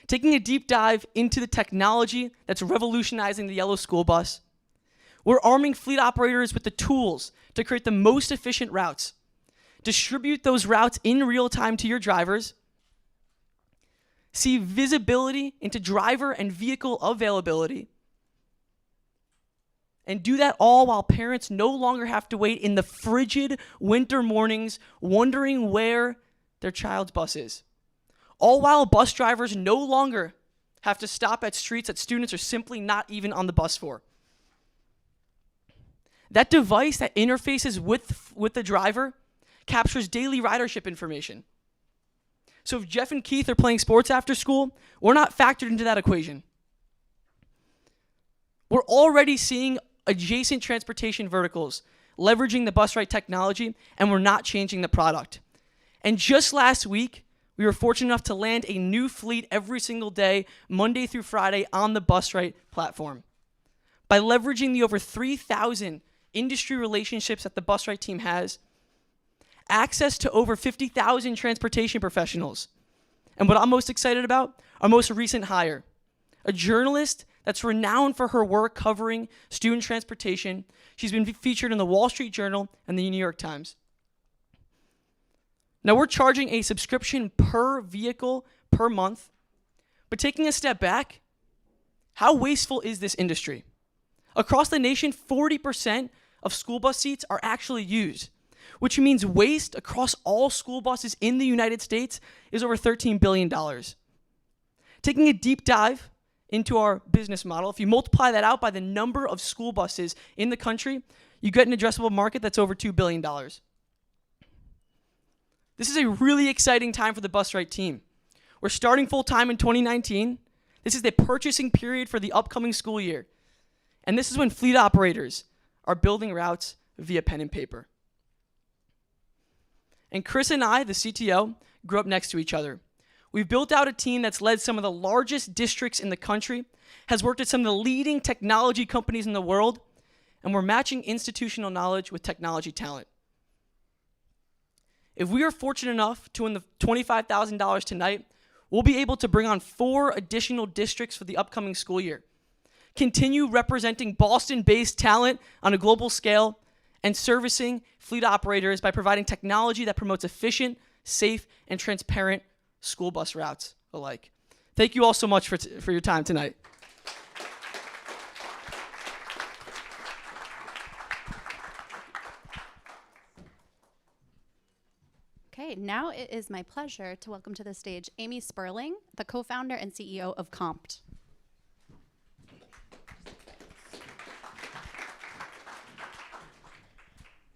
Taking a deep dive into the technology that's revolutionizing the yellow school bus, we're arming fleet operators with the tools to create the most efficient routes, distribute those routes in real time to your drivers, see visibility into driver and vehicle availability, and do that all while parents no longer have to wait in the frigid winter mornings wondering where their child's bus is. All while bus drivers no longer have to stop at streets that students are simply not even on the bus for. That device that interfaces with the driver captures daily ridership information. So if Jeff and Keith are playing sports after school, we're not factored into that equation. We're already seeing adjacent transportation verticals leveraging the Busright technology, and we're not changing the product. And just last week, we were fortunate enough to land a new fleet every single day, Monday through Friday, on the Busright platform. By leveraging the over 3,000 industry relationships that the Busright team has, access to over 50,000 transportation professionals, and what I'm most excited about, our most recent hire, a journalist that's renowned for her work covering student transportation. She's been featured in the Wall Street Journal and the New York Times. Now, we're charging a subscription per vehicle per month, but taking a step back, how wasteful is this industry? Across the nation, 40% of school bus seats are actually used, which means waste across all school buses in the United States is over $13 billion. Taking a deep dive into our business model, if you multiply that out by the number of school buses in the country, you get an addressable market that's over $2 billion. This is a really exciting time for the Busright team. We're starting full-time in 2019. This is the purchasing period for the upcoming school year. And this is when fleet operators are building routes via pen and paper. And Chris and I, the CTO, grew up next to each other. We've built out a team that's led some of the largest districts in the country, has worked at some of the leading technology companies in the world, and we're matching institutional knowledge with technology talent. If we are fortunate enough to win the $25,000 tonight, we'll be able to bring on 4 additional districts for the upcoming school year, continue representing Boston-based talent on a global scale, and servicing fleet operators by providing technology that promotes efficient, safe, and transparent school bus routes alike. Thank you all so much for your time tonight. Okay, now it is my pleasure to welcome to the stage Amy Sperling, the co-founder and CEO of Compt.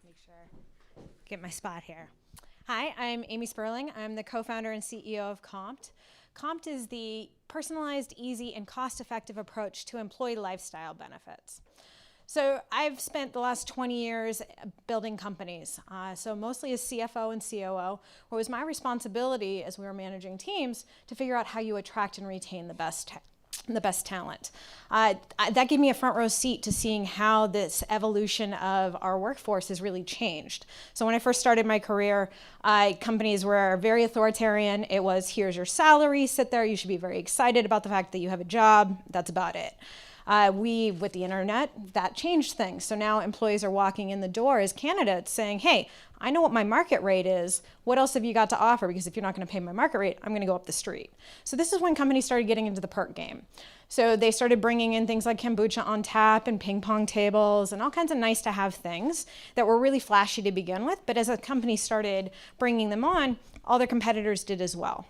Make sure, get my spot here. Hi, I'm Amy Sperling. I'm the co-founder and CEO of Compt. Compt is the personalized, easy, and cost-effective approach to employee lifestyle benefits. So I've spent the last 20 years building companies. So mostly as CFO and COO, where it was my responsibility as we were managing teams to figure out how you attract and retain the best the best talent. That gave me a front row seat to seeing how this evolution of our workforce has really changed. So when I first started my career, companies were very authoritarian. It was, here's your salary, sit there, you should be very excited about the fact that you have a job, that's about it. With the internet, that changed things. So now employees are walking in the door as candidates saying, hey, I know what my market rate is. What else have you got to offer? Because if you're not going to pay my market rate, I'm going to go up the street. So this is when companies started getting into the perk game. So they started bringing in things like kombucha on tap and ping pong tables and all kinds of nice to have things that were really flashy to begin with. But as a company started bringing them on, all their competitors did as well.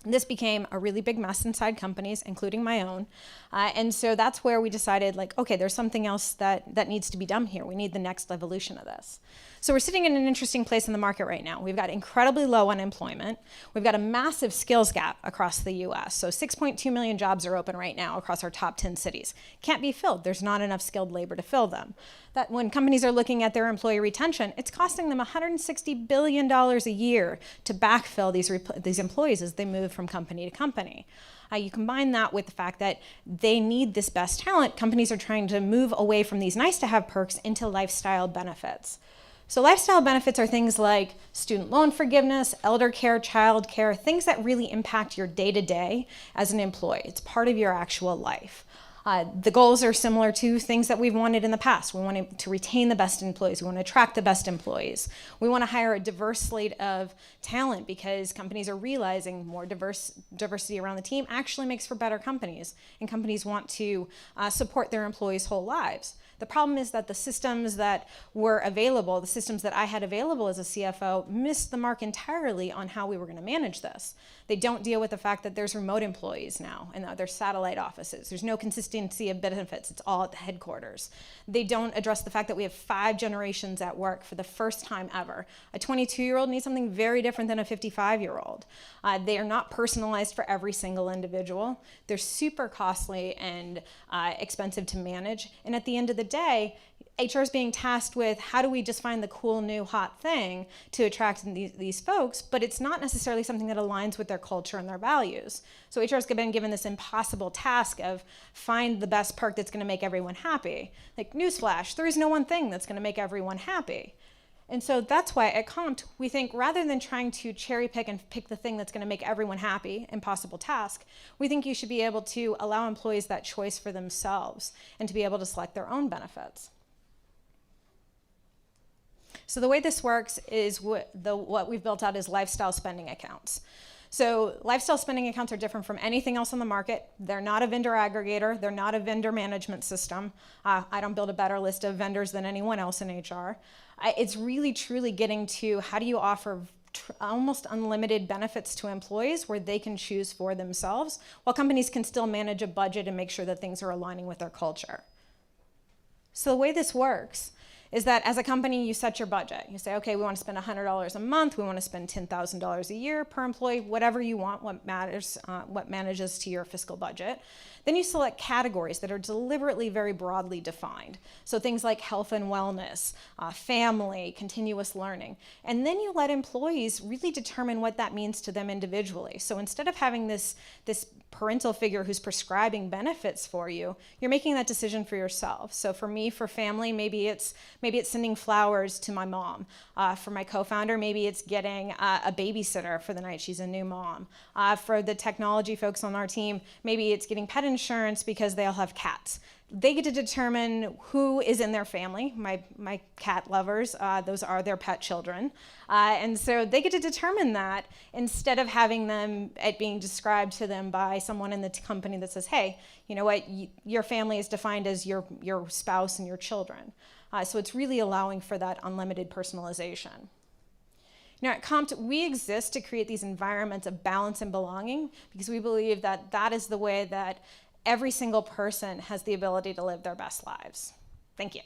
This became a really big mess inside companies, including my own. And so that's where we decided, like, okay, there's something else that needs to be done here. We need the next evolution of this. So we're sitting in an interesting place in the market right now. We've got incredibly low unemployment. We've got a massive skills gap across the US. So 6.2 million jobs are open right now across our top 10 cities. Can't be filled. There's not enough skilled labor to fill them. That when companies are looking at their employee retention, it's costing them $160 billion a year to backfill these employees as they move from company to company. You combine that with the fact that they need this best talent. Companies are trying to move away from these nice to have perks into lifestyle benefits. So lifestyle benefits are things like student loan forgiveness, elder care, child care, things that really impact your day-to-day as an employee. It's part of your actual life. The goals are similar to things that we've wanted in the past. We want to retain the best employees. We want to attract the best employees. We want to hire a diverse slate of talent because companies are realizing more diversity around the team actually makes for better companies, and companies want to support their employees' whole lives. The problem is that the systems that were available, the systems that I had available as a CFO, missed the mark entirely on how we were going to manage this. They don't deal with the fact that there's remote employees now and there's satellite offices. There's no consistency of benefits. It's all at the headquarters. They don't address the fact that we have 5 generations at work for the first time ever. A 22-year-old needs something very different than a 55-year-old. They are not personalized for every single individual. They're super costly and expensive to manage. And at the end of the day, HR is being tasked with how do we just find the cool new hot thing to attract these folks, but it's not necessarily something that aligns with their culture and their values. So HR has been given this impossible task of find the best perk that's going to make everyone happy. Like, newsflash, there is no one thing that's going to make everyone happy. And so that's why at Compt, we think rather than trying to cherry pick and pick the thing that's going to make everyone happy, impossible task, we think you should be able to allow employees that choice for themselves and to be able to select their own benefits. So the way this works is what we've built out is lifestyle spending accounts. So lifestyle spending accounts are different from anything else on the market. They're not a vendor aggregator. They're not a vendor management system. I don't build a better list of vendors than anyone else in HR. It's really, truly getting to how do you offer almost unlimited benefits to employees where they can choose for themselves while companies can still manage a budget and make sure that things are aligning with their culture. So the way this works is that as a company, you set your budget. You say, okay, we want to spend $100 a month. We want to spend $10,000 a year per employee, whatever you want, what manages to your fiscal budget. Then you select categories that are deliberately very broadly defined. So things like health and wellness, family, continuous learning. And then you let employees really determine what that means to them individually. So instead of having this parental figure who's prescribing benefits for you, you're making that decision for yourself. So for me, for family, maybe it's sending flowers to my mom. For my co-founder, maybe it's getting a babysitter for the night she's a new mom. For the technology folks on our team, maybe it's getting pet insurance because they all have cats. They get to determine who is in their family. My cat lovers, those are their pet children. And so they get to determine that instead of having it being described to them by someone in the company that says, hey, you know what, your family is defined as your spouse and your children. So it's really allowing for that unlimited personalization. Now at Compt, we exist to create these environments of balance and belonging because we believe that that is the way that every single person has the ability to live their best lives. Thank you.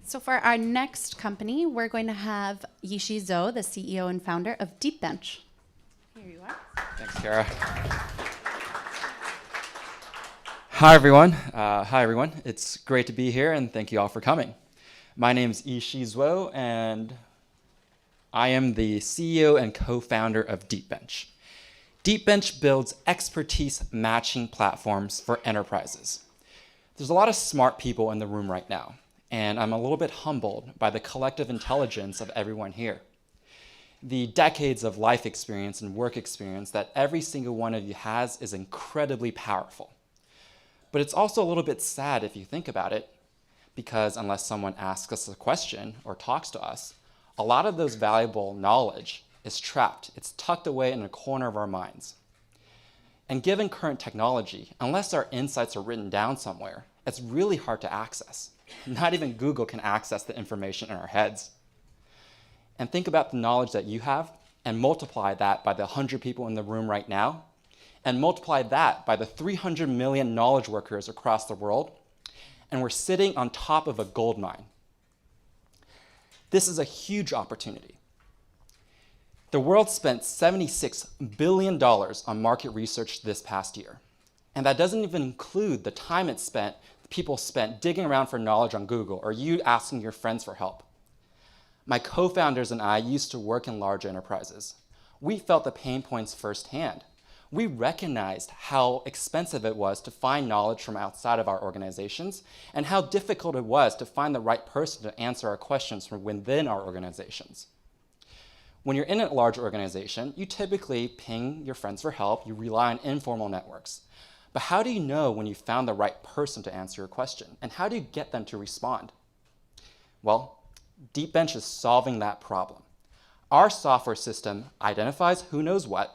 So for our next company, we're going to have Yishi Zhou, the CEO and founder of DeepBench. Here you are. Thanks, Kara. Hi, everyone. It's great to be here, and thank you all for coming. My name's Yishi Zhou, and I am the CEO and co-founder of DeepBench. DeepBench builds expertise matching platforms for enterprises. There's a lot of smart people in the room right now, and I'm a little bit humbled by the collective intelligence of everyone here. The decades of life experience and work experience that every single one of you has is incredibly powerful. But it's also a little bit sad if you think about it, because unless someone asks us a question or talks to us, a lot of those valuable knowledge is trapped. It's tucked away in a corner of our minds. And given current technology, unless our insights are written down somewhere, it's really hard to access. Not even Google can access the information in our heads. And think about the knowledge that you have and multiply that by the 100 people in the room right now, and multiply that by the 300 million knowledge workers across the world, and we're sitting on top of a gold mine. This is a huge opportunity. The world spent $76 billion on market research this past year. And that doesn't even include the time people spent digging around for knowledge on Google or you asking your friends for help. My co-founders and I used to work in large enterprises. We felt the pain points firsthand. We recognized how expensive it was to find knowledge from outside of our organizations and how difficult it was to find the right person to answer our questions from within our organizations. When you're in a large organization, you typically ping your friends for help, you rely on informal networks. But how do you know when you found the right person to answer your question? And how do you get them to respond? Well, DeepBench is solving that problem. Our software system identifies who knows what,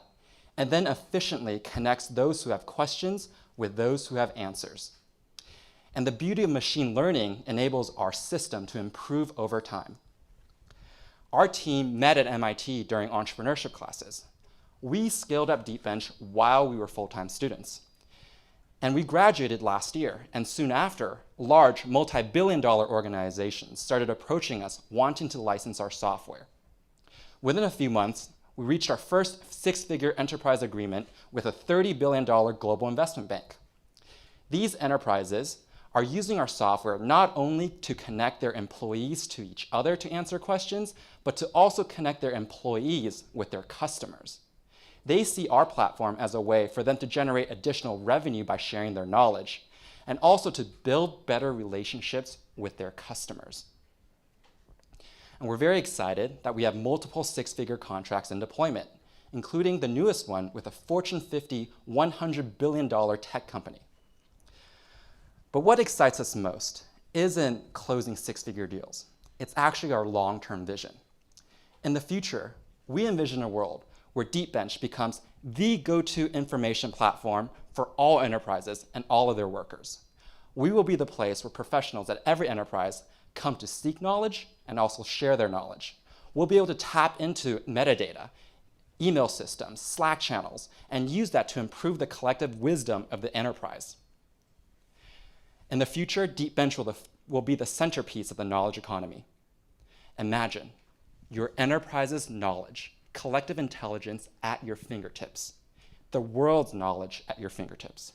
and then efficiently connects those who have questions with those who have answers. And the beauty of machine learning enables our system to improve over time. Our team met at MIT during entrepreneurship classes. We scaled up DeepBench while we were full-time students. And we graduated last year, and soon after, large multi-billion-dollar organizations started approaching us wanting to license our software. Within a few months, we reached our first six-figure enterprise agreement with a $30 billion global investment bank. These enterprises are using our software not only to connect their employees to each other to answer questions, but to also connect their employees with their customers. They see our platform as a way for them to generate additional revenue by sharing their knowledge, and also to build better relationships with their customers. And we're very excited that we have multiple six-figure contracts in deployment, including the newest one with a Fortune 50, $100 billion tech company. But what excites us most isn't closing six-figure deals. It's actually our long-term vision. In the future, we envision a world where DeepBench becomes the go-to information platform for all enterprises and all of their workers. We will be the place where professionals at every enterprise come to seek knowledge and also share their knowledge. We'll be able to tap into metadata, email systems, Slack channels, and use that to improve the collective wisdom of the enterprise. In the future, DeepBench will be the centerpiece of the knowledge economy. Imagine your enterprise's knowledge, collective intelligence at your fingertips, the world's knowledge at your fingertips.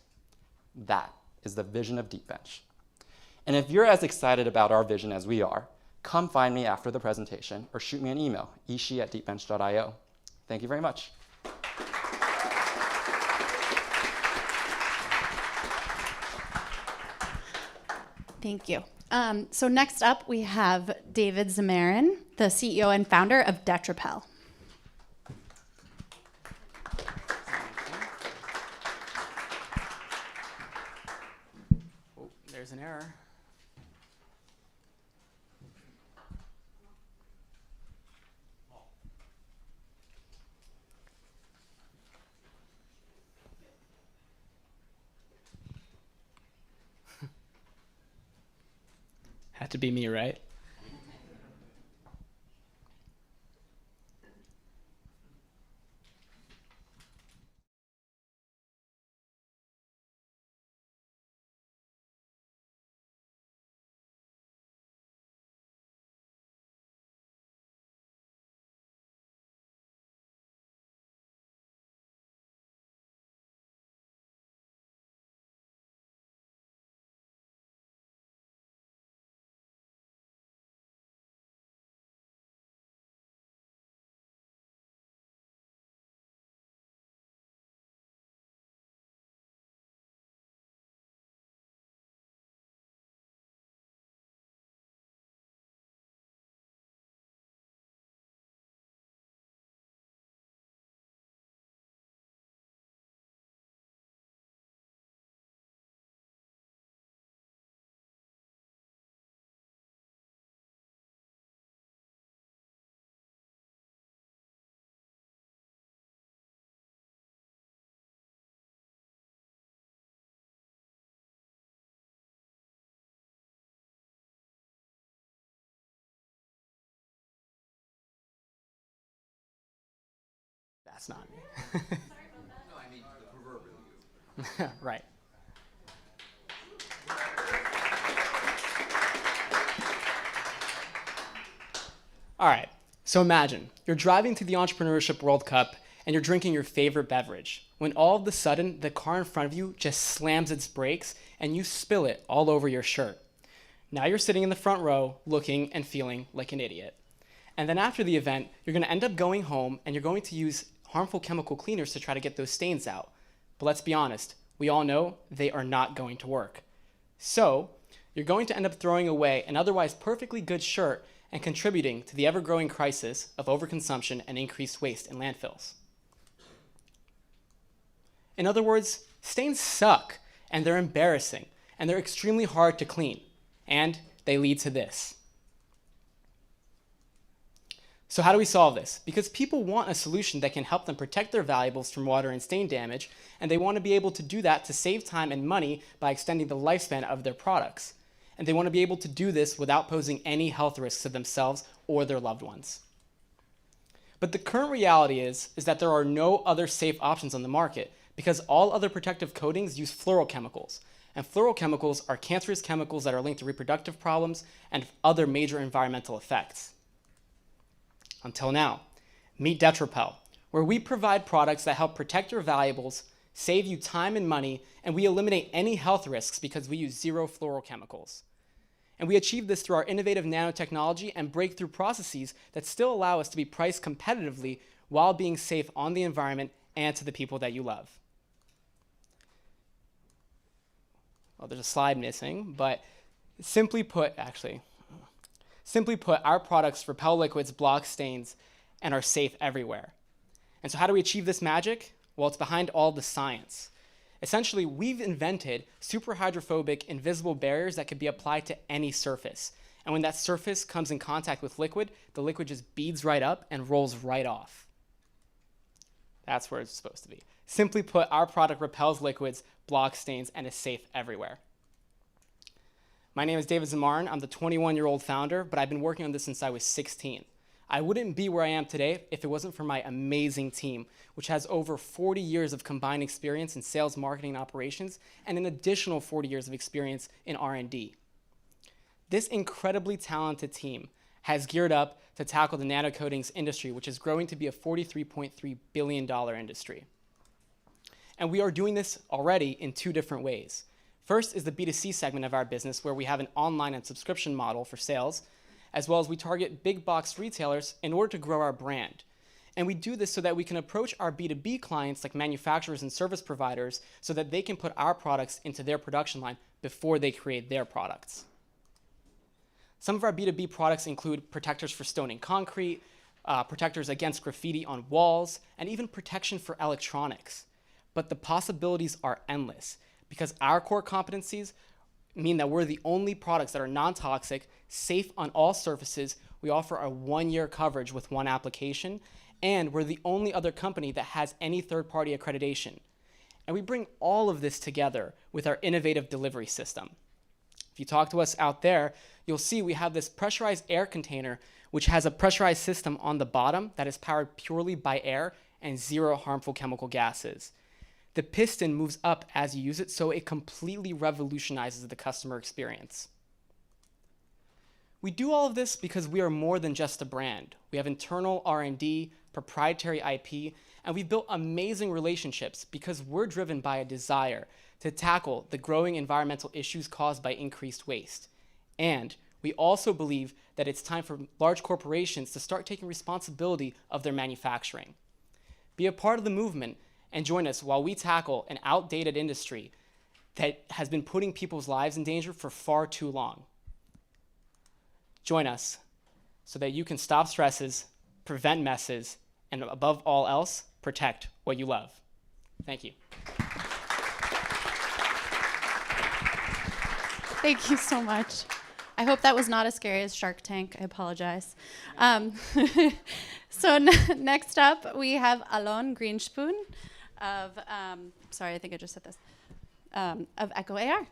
That is the vision of DeepBench. And if you're as excited about our vision as we are, come find me after the presentation or shoot me an email, ishi@deepbench.io. Thank you very much. Thank you. So next up, we have David Zamarin, the CEO and founder of Detrapel. Oh, there's an error. Had to be me, right? That's not me. No, I mean the proverbial you. Right. All right, so imagine you're driving to the Entrepreneurship World Cup and you're drinking your favorite beverage, when all of a sudden the car in front of you just slams its brakes and you spill it all over your shirt. Now you're sitting in the front row looking and feeling like an idiot. And then after the event, you're going to end up going home and you're going to use harmful chemical cleaners to try to get those stains out. But let's be honest, we all know they are not going to work. So you're going to end up throwing away an otherwise perfectly good shirt and contributing to the ever-growing crisis of overconsumption and increased waste in landfills. In other words, stains suck, and they're embarrassing, and they're extremely hard to clean, and they lead to this. So how do we solve this? Because people want a solution that can help them protect their valuables from water and stain damage, and they want to be able to do that to save time and money by extending the lifespan of their products. And they want to be able to do this without posing any health risks to themselves or their loved ones. But the current reality is that there are no other safe options on the market because all other protective coatings use fluorochemicals. And fluorochemicals are cancerous chemicals that are linked to reproductive problems and other major environmental effects. Until now, meet Detrapel, where we provide products that help protect your valuables, save you time and money, and we eliminate any health risks because we use zero fluorochemicals. And we achieve this through our innovative nanotechnology and breakthrough processes that still allow us to be priced competitively while being safe on the environment and to the people that you love. Well, there's a slide missing, but simply put, our products repel liquids, block stains, and are safe everywhere. And so how do we achieve this magic? Well, it's behind all the science. Essentially, we've invented super hydrophobic invisible barriers that can be applied to any surface. And when that surface comes in contact with liquid, the liquid just beads right up and rolls right off. That's where it's supposed to be. Simply put, our product repels liquids, blocks stains, and is safe everywhere. My name is David Zamarin. I'm the 21-year-old founder, but I've been working on this since I was 16. I wouldn't be where I am today if it wasn't for my amazing team, which has over 40 years of combined experience in sales, marketing, and operations, and an additional 40 years of experience in R&D. This incredibly talented team has geared up to tackle the nanocoatings industry, which is growing to be a $43.3 billion industry. And we are doing this already in two different ways. First is the B2C segment of our business, where we have an online and subscription model for sales, as well as we target big box retailers in order to grow our brand. And we do this so that we can approach our B2B clients like manufacturers and service providers so that they can put our products into their production line before they create their products. Some of our B2B products include protectors for stone and concrete, protectors against graffiti on walls, and even protection for electronics. But the possibilities are endless because our core competencies mean that we're the only products that are non-toxic, safe on all surfaces. We offer a 1-year coverage with one application, and we're the only other company that has any third-party accreditation. And we bring all of this together with our innovative delivery system. If you talk to us out there, you'll see we have this pressurized air container, which has a pressurized system on the bottom that is powered purely by air and zero harmful chemical gases. The piston moves up as you use it, so it completely revolutionizes the customer experience. We do all of this because we are more than just a brand. We have internal R&D, proprietary IP, and we've built amazing relationships because we're driven by a desire to tackle the growing environmental issues caused by increased waste. And we also believe that it's time for large corporations to start taking responsibility of their manufacturing. Be a part of the movement and join us while we tackle an outdated industry that has been putting people's lives in danger for far too long. Join us so that you can stop stresses, prevent messes, and above all else, protect what you love. Thank you. Thank you so much. I hope that was not as scary as Shark Tank. I apologize. So next up, we have Alon Greenspoon of, sorry, I think I just said this, of Echo AR.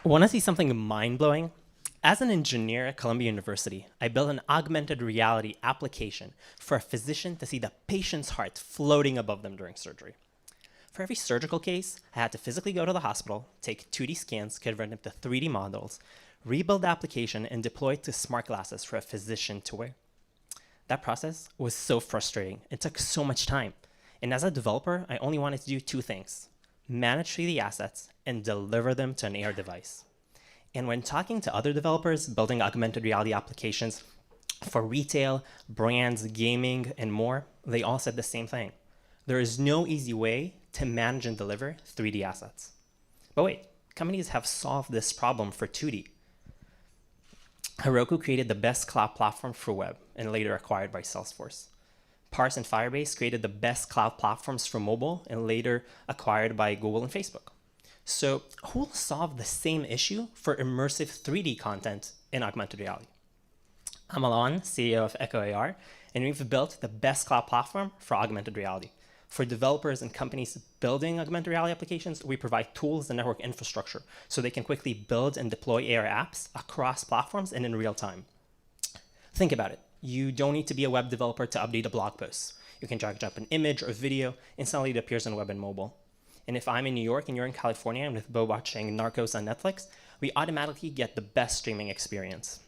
Want to see something mind-blowing? As an engineer at Columbia University, I built an augmented reality application for a physician to see the patient's heart floating above them during surgery. For every surgical case, I had to physically go to the hospital, take 2D scans, convert them to 3D models, rebuild the application, and deploy it to smart glasses for a physician to wear. That process was so frustrating. It took so much time. And as a developer, I only wanted to do 2 things: manage 3D assets and deliver them to an AR device. And when talking to other developers building augmented reality applications for retail, brands, gaming, and more, they all said the same thing. There is no easy way to manage and deliver 3D assets. But wait, companies have solved this problem for 2D. Heroku created the best cloud platform for web and later acquired by Salesforce. Parse and Firebase created the best cloud platforms for mobile and later acquired by Google and Facebook. So who will solve the same issue for immersive 3D content in augmented reality? I'm Alon, CEO of Echo AR, and we've built the best cloud platform for augmented reality. For developers and companies building augmented reality applications, we provide tools and network infrastructure so they can quickly build and deploy AR apps across platforms and in real time. Think about it. You don't need to be a web developer to update a blog post. You can drag and drop an image or video, instantly it appears on web and mobile. And if I'm in New York and you're in California and with Bo watching Narcos on Netflix, we automatically get the best streaming experience.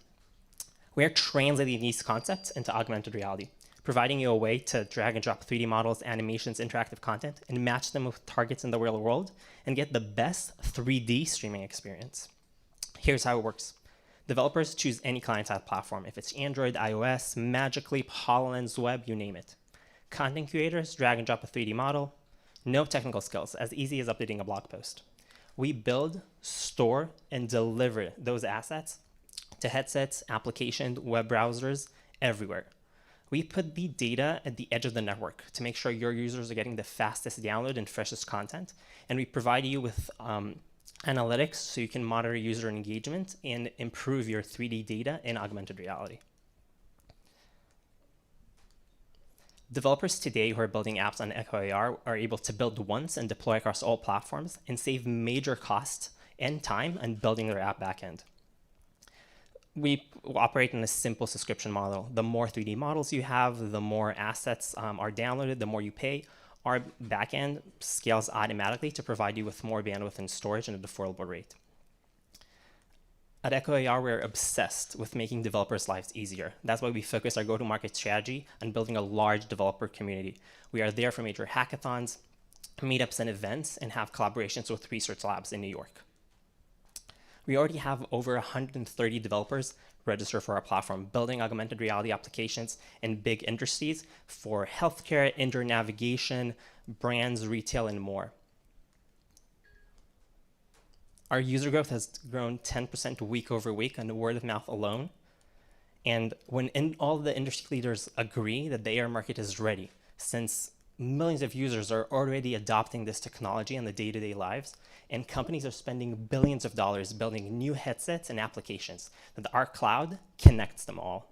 We are translating these concepts into augmented reality, providing you a way to drag and drop 3D models, animations, interactive content, and match them with targets in the real world and get the best 3D streaming experience. Here's how it works. Developers choose any client-side platform. If it's Android, iOS, Magic Leap, HoloLens, Web, you name it. Content creators drag and drop a 3D model. No technical skills, as easy as updating a blog post. We build, store, and deliver those assets to headsets, applications, web browsers, everywhere. We put the data at the edge of the network to make sure your users are getting the fastest download and freshest content. And we provide you with analytics so you can monitor user engagement and improve your 3D data in augmented reality. Developers today who are building apps on Echo AR are able to build once and deploy across all platforms and save major costs and time on building their app backend. We operate in a simple subscription model. The more 3D models you have, the more assets are downloaded, the more you pay. Our backend scales automatically to provide you with more bandwidth and storage at an affordable rate. At Echo AR, we're obsessed with making developers' lives easier. That's why we focus our go-to-market strategy on building a large developer community. We are there for major hackathons, meetups, and events, and have collaborations with research labs in New York. We already have over 130 developers registered for our platform, building augmented reality applications in big industries for healthcare, indoor navigation, brands, retail, and more. Our user growth has grown 10% week over week on word of mouth alone. And when all the industry leaders agree that the AR market is ready, since millions of users are already adopting this technology in the day-to-day lives, and companies are spending billions of dollars building new headsets and applications, that our cloud connects them all.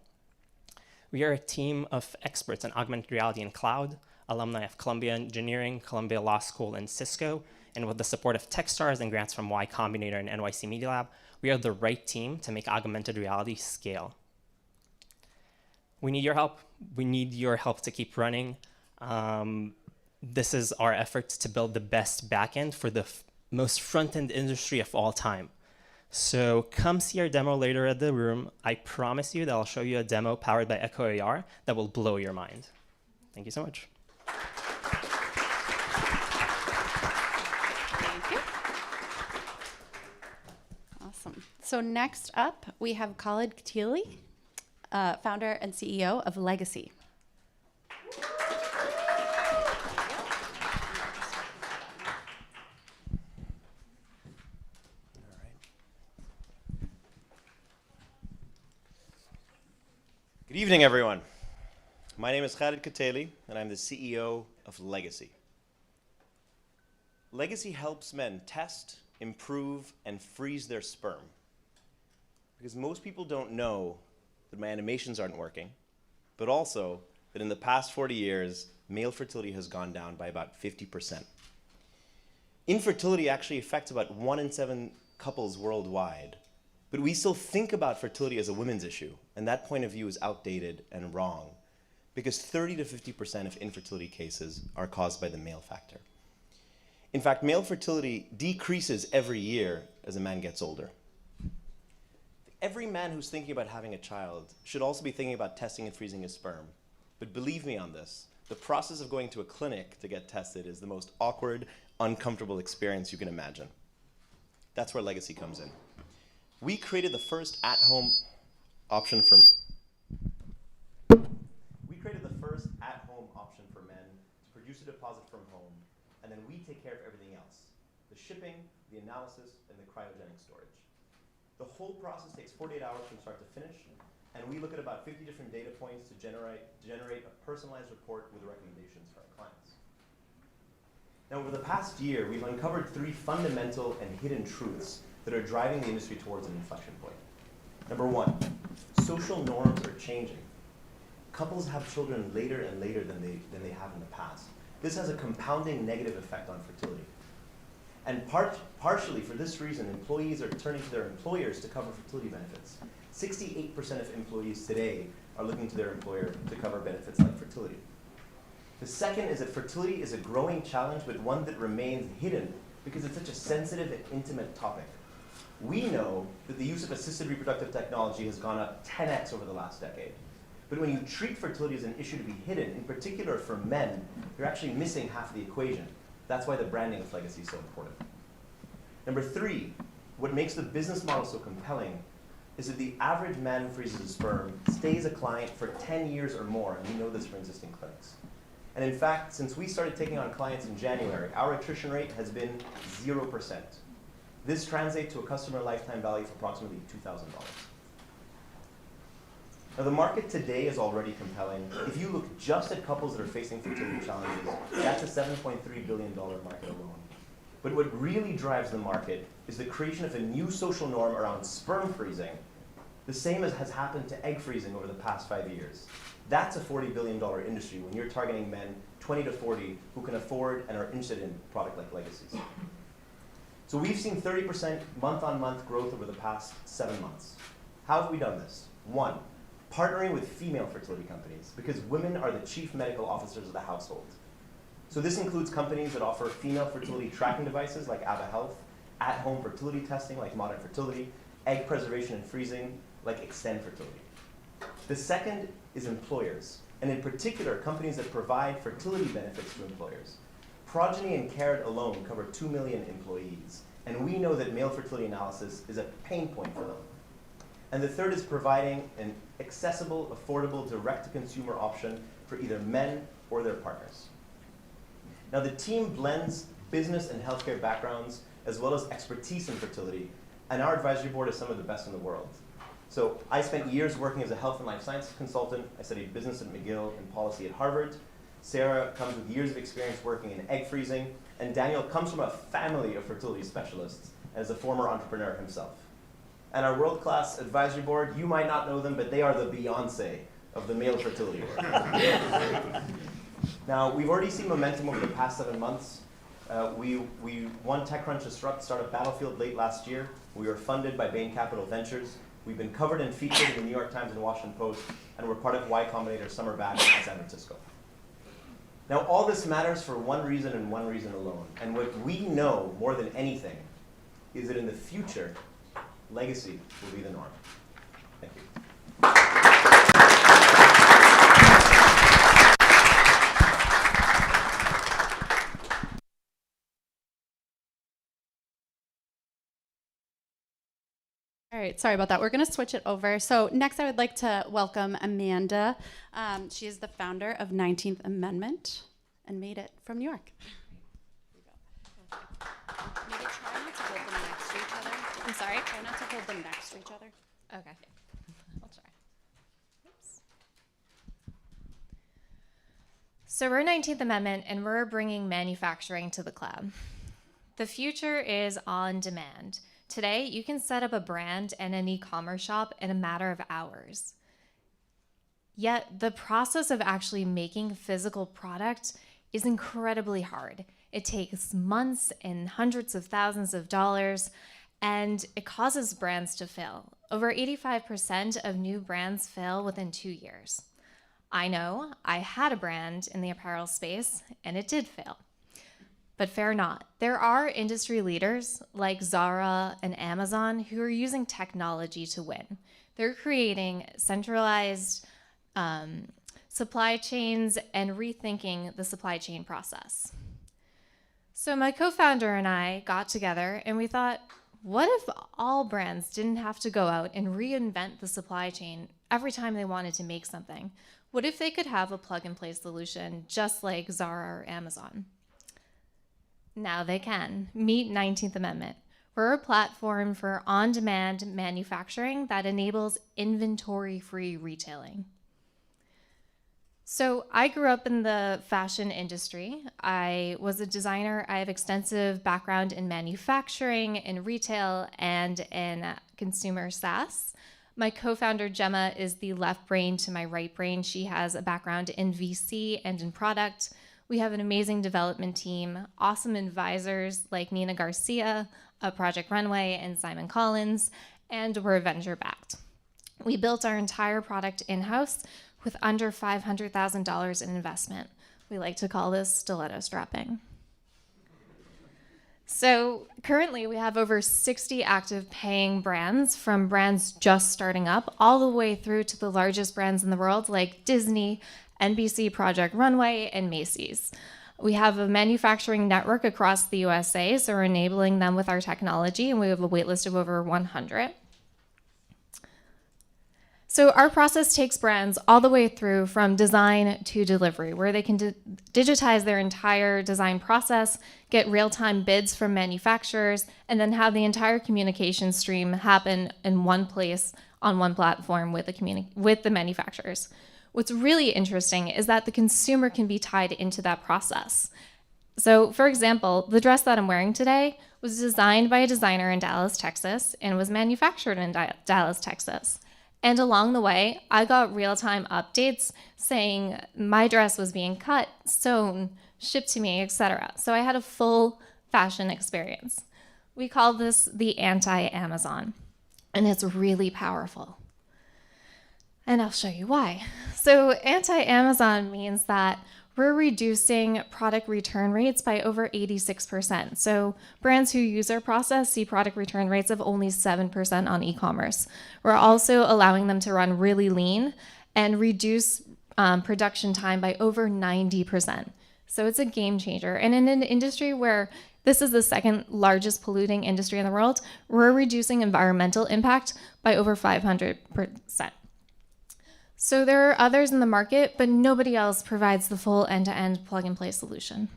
We are a team of experts in augmented reality and cloud, alumni of Columbia Engineering, Columbia Law School, and Cisco, and with the support of Techstars and grants from Y Combinator and NYC Media Lab, we are the right team to make augmented reality scale. We need your help. We need your help to keep running. This is our efforts to build the best backend for the most front-end industry of all time. So come see our demo later at the room. I promise you that I'll show you a demo powered by Echo AR that will blow your mind. Thank you so much. Thank you. Awesome. So next up, we have Khalid Khatili, founder and CEO of Legacy. Good evening, everyone. My name is Khalid Khatili, and I'm the CEO of Legacy. Legacy helps men test, improve, and freeze their sperm. Because most people don't know that my animations aren't working, but also that in the past 40 years, male fertility has gone down by about 50%. Infertility actually affects about 1 in 7 couples worldwide, But we still think about fertility as a women's issue, and that point of view is outdated and wrong, because 30 to 50% of infertility cases are caused by the male factor. In fact, male fertility decreases every year as a man gets older. Every man who's thinking about having a child should also be thinking about testing and freezing his sperm. But believe me on this, the process of going to a clinic to get tested is the most awkward, uncomfortable experience you can imagine. That's where legacy comes in. We created the first at-home option for men to produce a deposit from home, and then we take care of everything else: the shipping, the analysis, and the cryogenic storage. The whole process takes 48 hours from start to finish, and we look at about 50 different data points to generate a personalized report with recommendations for our clients. Now, over the past year, we've uncovered 3 fundamental and hidden truths that are driving the industry towards an inflection point. Number 1, social norms are changing. Couples have children later and later than they have in the past. This has a compounding negative effect on fertility. And partially for this reason, employees are turning to their employers to cover fertility benefits. 68% of employees today are looking to their employer to cover benefits like fertility. The second is that fertility is a growing challenge, but one that remains hidden because it's such a sensitive and intimate topic. We know that the use of assisted reproductive technology has gone up 10x over the last decade. But when you treat fertility as an issue to be hidden, in particular for men, you're actually missing half the equation. That's why the branding of legacy is so important. Number 3, what makes the business model so compelling is that the average man who freezes a sperm stays a client for 10 years or more, and we know this from existing clinics. And in fact, since we started taking on clients in January, our attrition rate has been 0%. This translates to a customer lifetime value of approximately $2,000. Now, the market today is already compelling. If you look just at couples that are facing fertility challenges, that's a $7.3 billion market alone. But what really drives the market is the creation of a new social norm around sperm freezing, the same as has happened to egg freezing over the past 5 years. That's a $40 billion industry when you're targeting men 20 to 40 who can afford and are interested in a product like Legacy's. So we've seen 30% month-on-month growth over the past 7 months. How have we done this? 1, partnering with female fertility companies, because women are the chief medical officers of the household. So this includes companies that offer female fertility tracking devices like ABBA Health, at-home fertility testing like Modern Fertility, egg preservation and freezing like Extend Fertility. The second is employers, and in particular, companies that provide fertility benefits to employers. Progeny and Carrot alone cover 2 million employees, and we know that male fertility analysis is a pain point for them. And the third is providing an accessible, affordable, direct-to-consumer option for either men or their partners. Now, the team blends business and healthcare backgrounds as well as expertise in fertility, and our advisory board is some of the best in the world. So I spent years working as a health and life sciences consultant. I studied business at McGill and policy at Harvard. Sarah comes with years of experience working in egg freezing, and Daniel comes from a family of fertility specialists and is a former entrepreneur himself. And our world-class advisory board, you might not know them, but they are the Beyonce of the male fertility world. Now, we've already seen momentum over the past 7 months. We won TechCrunch Disrupt Startup Battlefield late last year. We were funded by Bain Capital Ventures. We've been covered and featured in the New York Times and Washington Post, and we're part of Y Combinator's Summer Batch in San Francisco. Now, all this matters for one reason and one reason alone. And what we know more than anything is that in the future, legacy will be the norm. Thank you. All right, sorry about that. We're going to switch it over. So next I would like to welcome Amanda. She is the founder of 19th Amendment and made it from New York. Maybe try not to hold them next to each other. I'm sorry? Try not to hold them next to each other. Okay. I'll try. Oops. So we're 19th Amendment and we're bringing manufacturing to the cloud. The future is on demand. Today, you can set up a brand and an e-commerce shop in a matter of hours. Yet, the process of actually making physical product is incredibly hard. It takes months and hundreds of thousands of dollars, and it causes brands to fail. Over 85% of new brands fail within 2 years. I know, I had a brand in the apparel space, and it did fail. But fear not. There are industry leaders like Zara and Amazon who are using technology to win. They're creating centralized supply chains and rethinking the supply chain process. So my co-founder and I got together and we thought, what if all brands didn't have to go out and reinvent the supply chain every time they wanted to make something? What if they could have a plug-and-play solution just like Zara or Amazon? Now they can. Meet 19th Amendment. We're a platform for on-demand manufacturing that enables inventory-free retailing. So I grew up in the fashion industry. I was a designer. I have extensive background in manufacturing, in retail, and in consumer SaaS. My co-founder, Gemma, is the left brain to my right brain. She has a background in VC and in product. We have an amazing development team, awesome advisors like Nina Garcia, Project Runway, and Simon Collins, and we're venture-backed. We built our entire product in-house with under $500,000 in investment. We like to call this stiletto strapping. So currently we have over 60 active paying brands, from brands just starting up all the way through to the largest brands in the world like Disney, NBC, Project Runway, and Macy's. We have a manufacturing network across the USA, so we're enabling them with our technology, and we have a waitlist of over 100. So our process takes brands all the way through from design to delivery, where they can digitize their entire design process, get real-time bids from manufacturers, and then have the entire communication stream happen in one place on one platform with the manufacturers. What's really interesting is that the consumer can be tied into that process. So, for example, the dress that I'm wearing today was designed by a designer in Dallas, Texas, and was manufactured in Dallas, Texas. And along the way, I got real-time updates saying my dress was being cut, sewn, shipped to me, etc. So I had a full fashion experience. We call this the anti-Amazon, and it's really powerful. And I'll show you why. So anti-Amazon means that we're reducing product return rates by over 86%. So brands who use our process see product return rates of only 7% on e-commerce. We're also allowing them to run really lean and reduce production time by over 90%. So it's a game changer. And in an industry where this is the second largest polluting industry in the world, we're reducing environmental impact by over 500%. So there are others in the market, but nobody else provides the full end-to-end plug-and-play solution.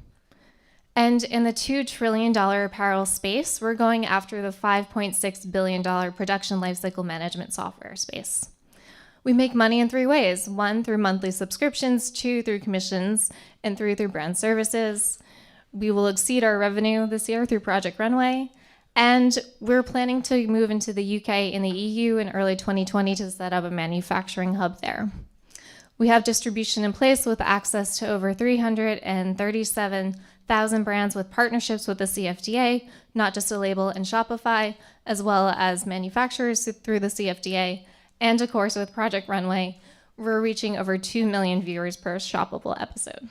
And in the $2 trillion apparel space, we're going after the $5.6 billion production lifecycle management software space. We make money in 3 ways. 1, through monthly subscriptions, 2, through commissions, and 3, through brand services. We will exceed our revenue this year through Project Runway. And we're planning to move into the UK and the EU in early 2020 to set up a manufacturing hub there. We have distribution in place with access to over 337,000 brands with partnerships with the CFDA, not just a label and Shopify, as well as manufacturers through the CFDA. And of course, with Project Runway, we're reaching over 2 million viewers per shoppable episode.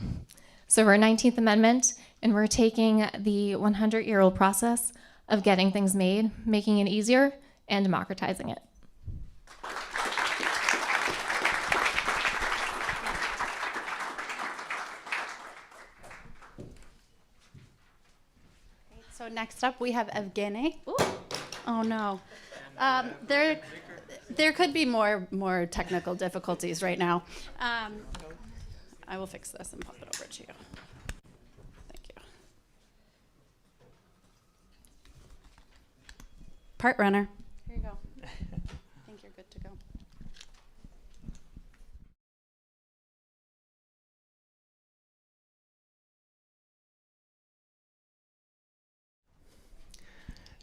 So we're 19th Amendment, and we're taking the 100-year-old process of getting things made, making it easier, and democratizing it. So next up, we have Evgeny. Ooh. Oh no, there could be more technical difficulties right now. I will fix this and pop it over to you. Thank you. Part runner. Here you go. I think you're good to go.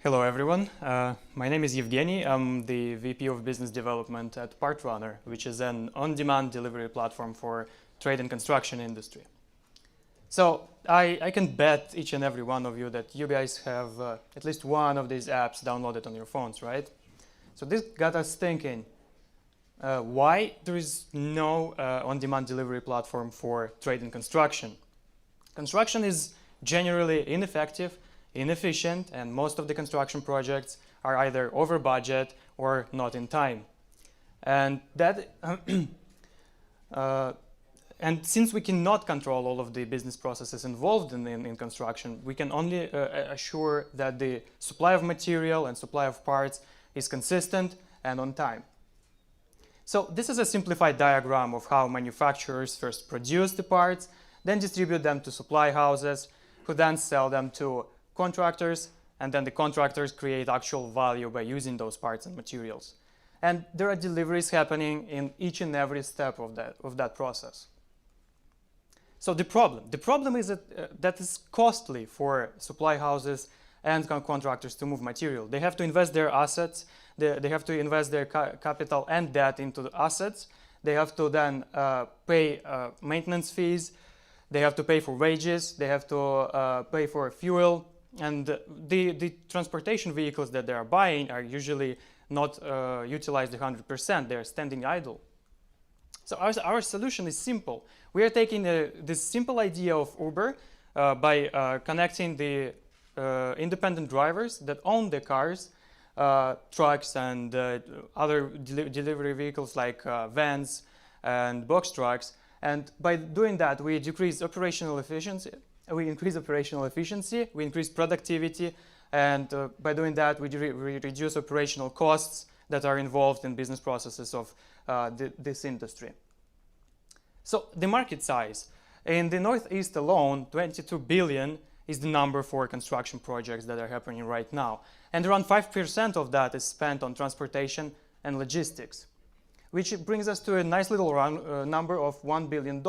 Hello, everyone. My name is Evgeny. I'm the VP of Business Development at PartRunner, which is an on-demand delivery platform for trade and construction industry. So I can bet each and every one of you that you guys have at least one of these apps downloaded on your phones, right? So this got us thinking, why there is no on-demand delivery platform for trade and construction? Construction is generally ineffective, inefficient, and most of the construction projects are either over budget or not in time. And that and since we cannot control all of the business processes involved in construction, we can only assure that the supply of material and supply of parts is consistent and on time. So this is a simplified diagram of how manufacturers first produce the parts, then distribute them to supply houses, who then sell them to contractors, and then the contractors create actual value by using those parts and materials. And there are deliveries happening in each and every step of that process. So the problem is that is costly for supply houses and contractors to move material. They have to invest their assets, they have to invest their capital and debt into the assets. They have to then pay maintenance fees, they have to pay for wages, they have to pay for fuel, and the transportation vehicles that they are buying are usually not utilized 100%, they are standing idle. So our solution is simple. We are taking this simple idea of Uber by connecting the independent drivers that own the cars, trucks, and other delivery vehicles like vans and box trucks. And by doing that, we decrease operational efficiency. We increase operational efficiency. We increase productivity. And by doing that, we reduce operational costs that are involved in business processes of this industry. So the market size. In the Northeast alone, 22 billion is the number for construction projects that are happening right now. And around 5% of that is spent on transportation and logistics, which brings us to a nice little number of $1 billion.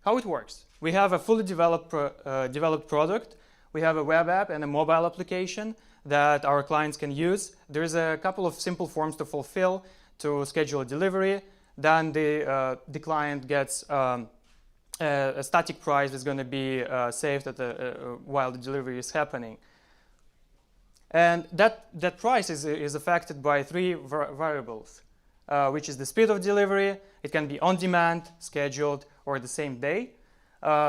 How it works? We have a fully developed product. We have a web app and a mobile application that our clients can use. There's a couple of simple forms to fulfill to schedule a delivery. Then the client gets a static price that's going to be saved while the delivery is happening. And that price is affected by three variables, which is the speed of delivery. It can be on demand, scheduled, or the same day.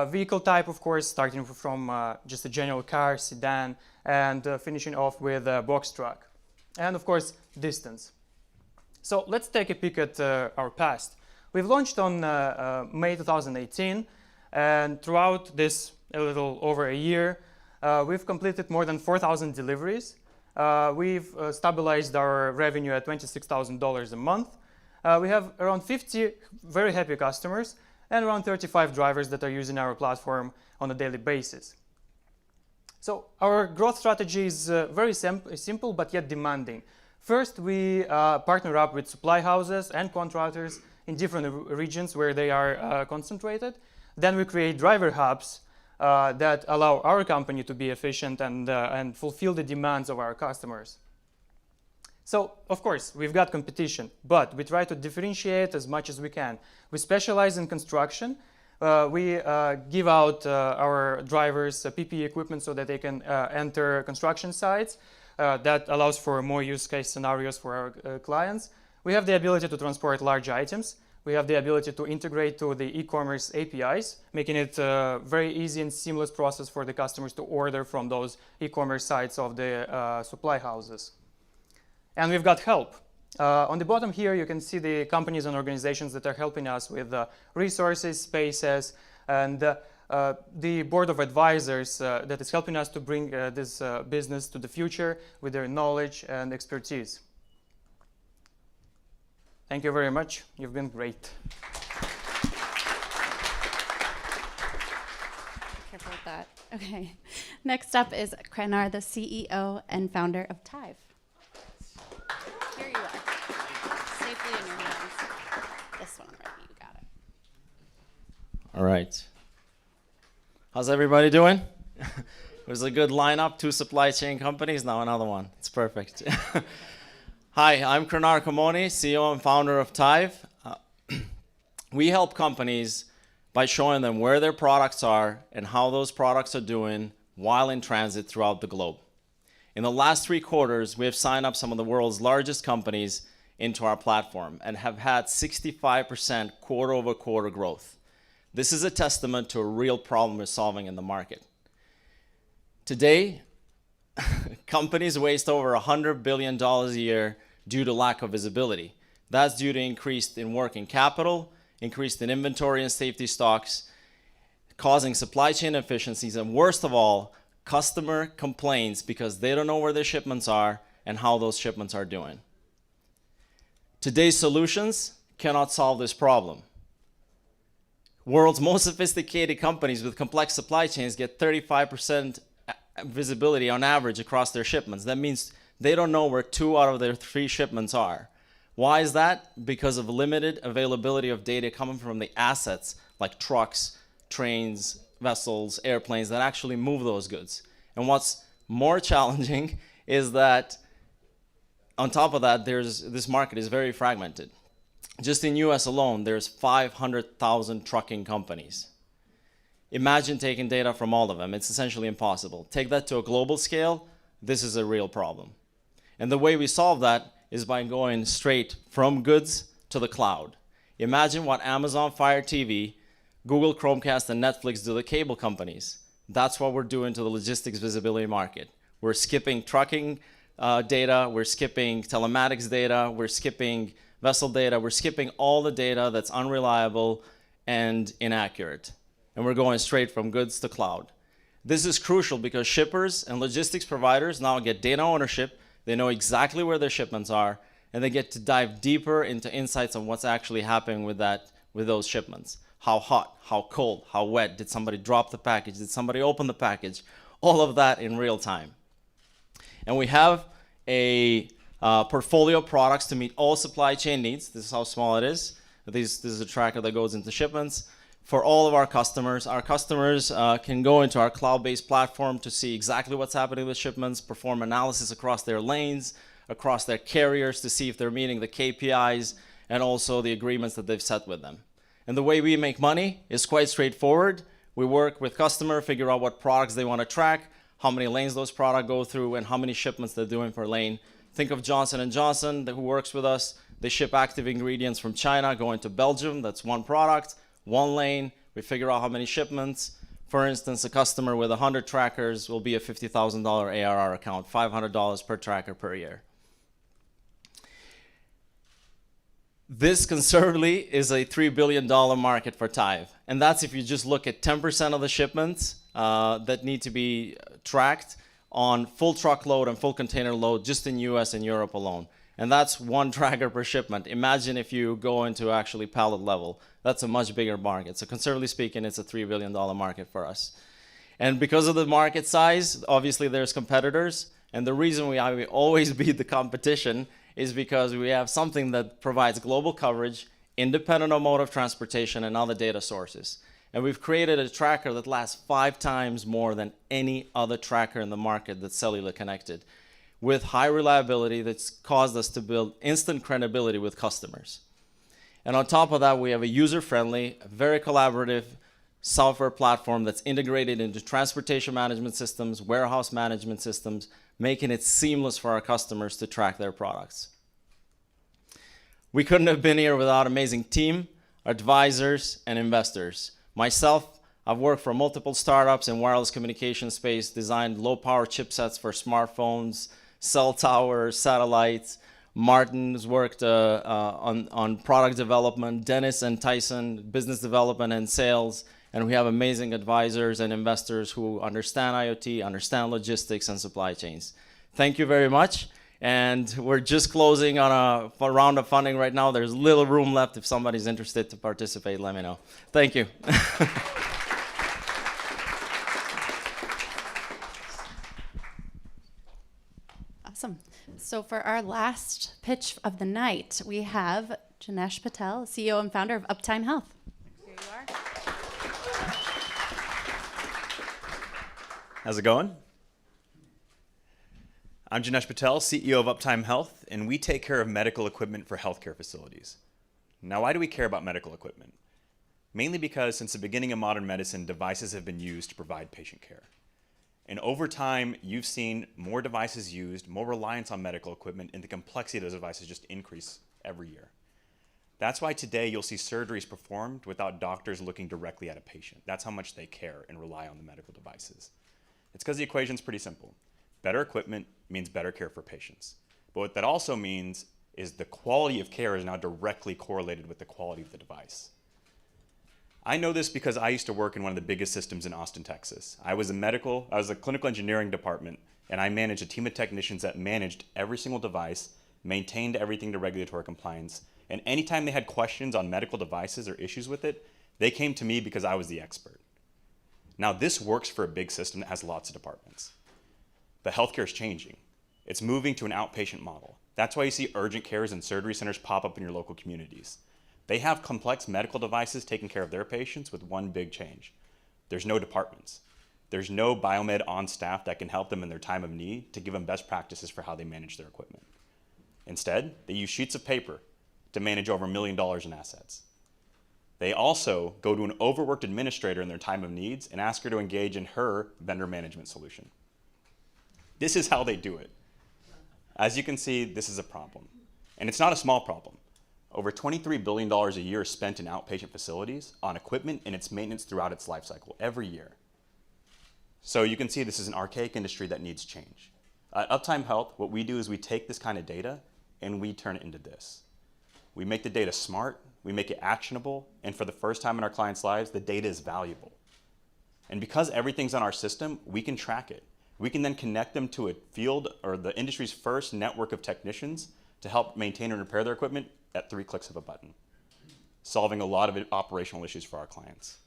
Vehicle type, of course, starting from just a general car, sedan, and finishing off with a box truck. And of course, distance. So let's take a peek at our past. We've launched on May 2018, and throughout this a little over a year, we've completed more than 4,000 deliveries. We've stabilized our revenue at $26,000 a month. We have around 50 very happy customers and around 35 drivers that are using our platform on a daily basis. So our growth strategy is very simple but yet demanding. First, we partner up with supply houses and contractors in different regions where they are concentrated. Then we create driver hubs that allow our company to be efficient and fulfill the demands of our customers. So, of course, we've got competition, but we try to differentiate as much as we can. We specialize in construction. We give out our drivers PPE equipment so that they can enter construction sites. That allows for more use case scenarios for our clients. We have the ability to transport large items. We have the ability to integrate to the e-commerce APIs, making it a very easy and seamless process for the customers to order from those e-commerce sites of the supply houses. And we've got help. On the bottom here, you can see the companies and organizations that are helping us with resources, spaces, and the board of advisors that is helping us to bring this business to the future with their knowledge and expertise. Thank you very much. You've been great. Careful with that. Okay. Next up is Krenar, the CEO and founder of Tive. Here you are. Safely in your hands. This one, right? You got it. All right. How's everybody doing? It was a good lineup, 2 supply chain companies, now another one. It's perfect. Hi, I'm Krenar Kamoni, CEO and founder of Tive. We help companies by showing them where their products are and how those products are doing while in transit throughout the globe. In the last 3 quarters, we have signed up some of the world's largest companies into our platform and have had 65% quarter-over-quarter growth. This is a testament to a real problem we're solving in the market. Today, companies waste over $100 billion a year due to lack of visibility. That's due to increase in working capital, increase in inventory and safety stocks, causing supply chain efficiencies, and worst of all, customer complaints because they don't know where their shipments are and how those shipments are doing. Today's solutions cannot solve this problem. World's most sophisticated companies with complex supply chains get 35% visibility on average across their shipments. That means they don't know where 2 out of their 3 shipments are. Why is that? Because of limited availability of data coming from the assets like trucks, trains, vessels, airplanes that actually move those goods. And what's more challenging is that on top of that, this market is very fragmented. Just in US alone, there's 500,000 trucking companies. Imagine taking data from all of them. It's essentially impossible. Take that to a global scale, this is a real problem. And the way we solve that is by going straight from goods to the cloud. Imagine what Amazon Fire TV, Google Chromecast, and Netflix do to the cable companies. That's what we're doing to the logistics visibility market. We're skipping trucking data, we're skipping telematics data, we're skipping vessel data, we're skipping all the data that's unreliable and inaccurate. And we're going straight from goods to cloud. This is crucial because shippers and logistics providers now get data ownership, they know exactly where their shipments are, and they get to dive deeper into insights on what's actually happening with those shipments. How hot, how cold, how wet, did somebody drop the package, did somebody open the package? All of that in real time. And we have a portfolio of products to meet all supply chain needs. This is how small it is. This is a tracker that goes into shipments. For all of our customers can go into our cloud-based platform to see exactly what's happening with shipments, perform analysis across their lanes, across their carriers to see if they're meeting the KPIs and also the agreements that they've set with them. And the way we make money is quite straightforward. We work with customer, figure out what products they want to track, how many lanes those products go through, and how many shipments they're doing per lane. Think of Johnson & Johnson, who works with us. They ship active ingredients from China going to Belgium. That's one product, one lane. We figure out how many shipments. For instance, a customer with 100 trackers will be a $50,000 ARR account, $500 per tracker per year. This conservatively is a $3 billion market for Tithe. And that's if you just look at 10% of the shipments that need to be tracked on full truckload and full container load just in US and Europe alone. And that's 1 tracker per shipment. Imagine if you go into actually pallet level. That's a much bigger market. So conservatively speaking, it's a $3 billion market for us. And because of the market size, obviously there's competitors. And the reason we always beat the competition is because we have something that provides global coverage, independent of mode of transportation and other data sources. And we've created a tracker that lasts 5 times more than any other tracker in the market that's cellular connected, with high reliability that's caused us to build instant credibility with customers. And on top of that, we have a user-friendly, very collaborative software platform that's integrated into transportation management systems, warehouse management systems, making it seamless for our customers to track their products. We couldn't have been here without an amazing team, advisors, and investors. Myself, I've worked for multiple startups in wireless communication space, designed low-power chipsets for smartphones, cell towers, satellites. Martin's worked on product development, Dennis and Tyson, business development and sales, and we have amazing advisors and investors who understand IoT, understand logistics and supply chains. Thank you very much. And we're just closing on a round of funding right now. There's little room left. If somebody's interested to participate, let me know. Thank you. Awesome. So for our last pitch of the night, we have Janesh Patel, CEO and founder of Uptime Health. Here you are. How's it going? I'm Janesh Patel, CEO of Uptime Health, and we take care of medical equipment for healthcare facilities. Now, why do we care about medical equipment? mainly because since the beginning of modern medicine, devices have been used to provide patient care. And over time, you've seen more devices used, more reliance on medical equipment, and the complexity of those devices just increase every year. That's why today you'll see surgeries performed without doctors looking directly at a patient. That's how much they care and rely on the medical devices. It's because the equation's pretty simple. Better equipment means better care for patients. But what that also means is the quality of care is now directly correlated with the quality of the device. I know this because I used to work in one of the biggest systems in Austin, Texas. I was a clinical engineering department, and I managed a team of technicians that managed every single device, maintained everything to regulatory compliance, and anytime they had questions on medical devices or issues with it, they came to me because I was the expert. Now, this works for a big system that has lots of departments. But healthcare is changing. It's moving to an outpatient model. That's why you see urgent cares and surgery centers pop up in your local communities. They have complex medical devices taking care of their patients with one big change. There's no departments. There's no biomed on staff that can help them in their time of need to give them best practices for how they manage their equipment. Instead, they use sheets of paper to manage over $1 million in assets. They also go to an overworked administrator in their time of needs and ask her to engage in her vendor management solution. This is how they do it. As you can see, this is a problem. And it's not a small problem. Over $23 billion a year is spent in outpatient facilities on equipment and its maintenance throughout its life cycle, every year. So you can see this is an archaic industry that needs change. At Uptime Health, what we do is we take this kind of data and we turn it into this. We make the data smart, we make it actionable, and for the first time in our clients' lives, the data is valuable. And because everything's on our system, we can track it. We can then connect them to a field or the industry's first network of technicians to help maintain and repair their equipment at 3 clicks of a button, solving a lot of operational issues for our clients.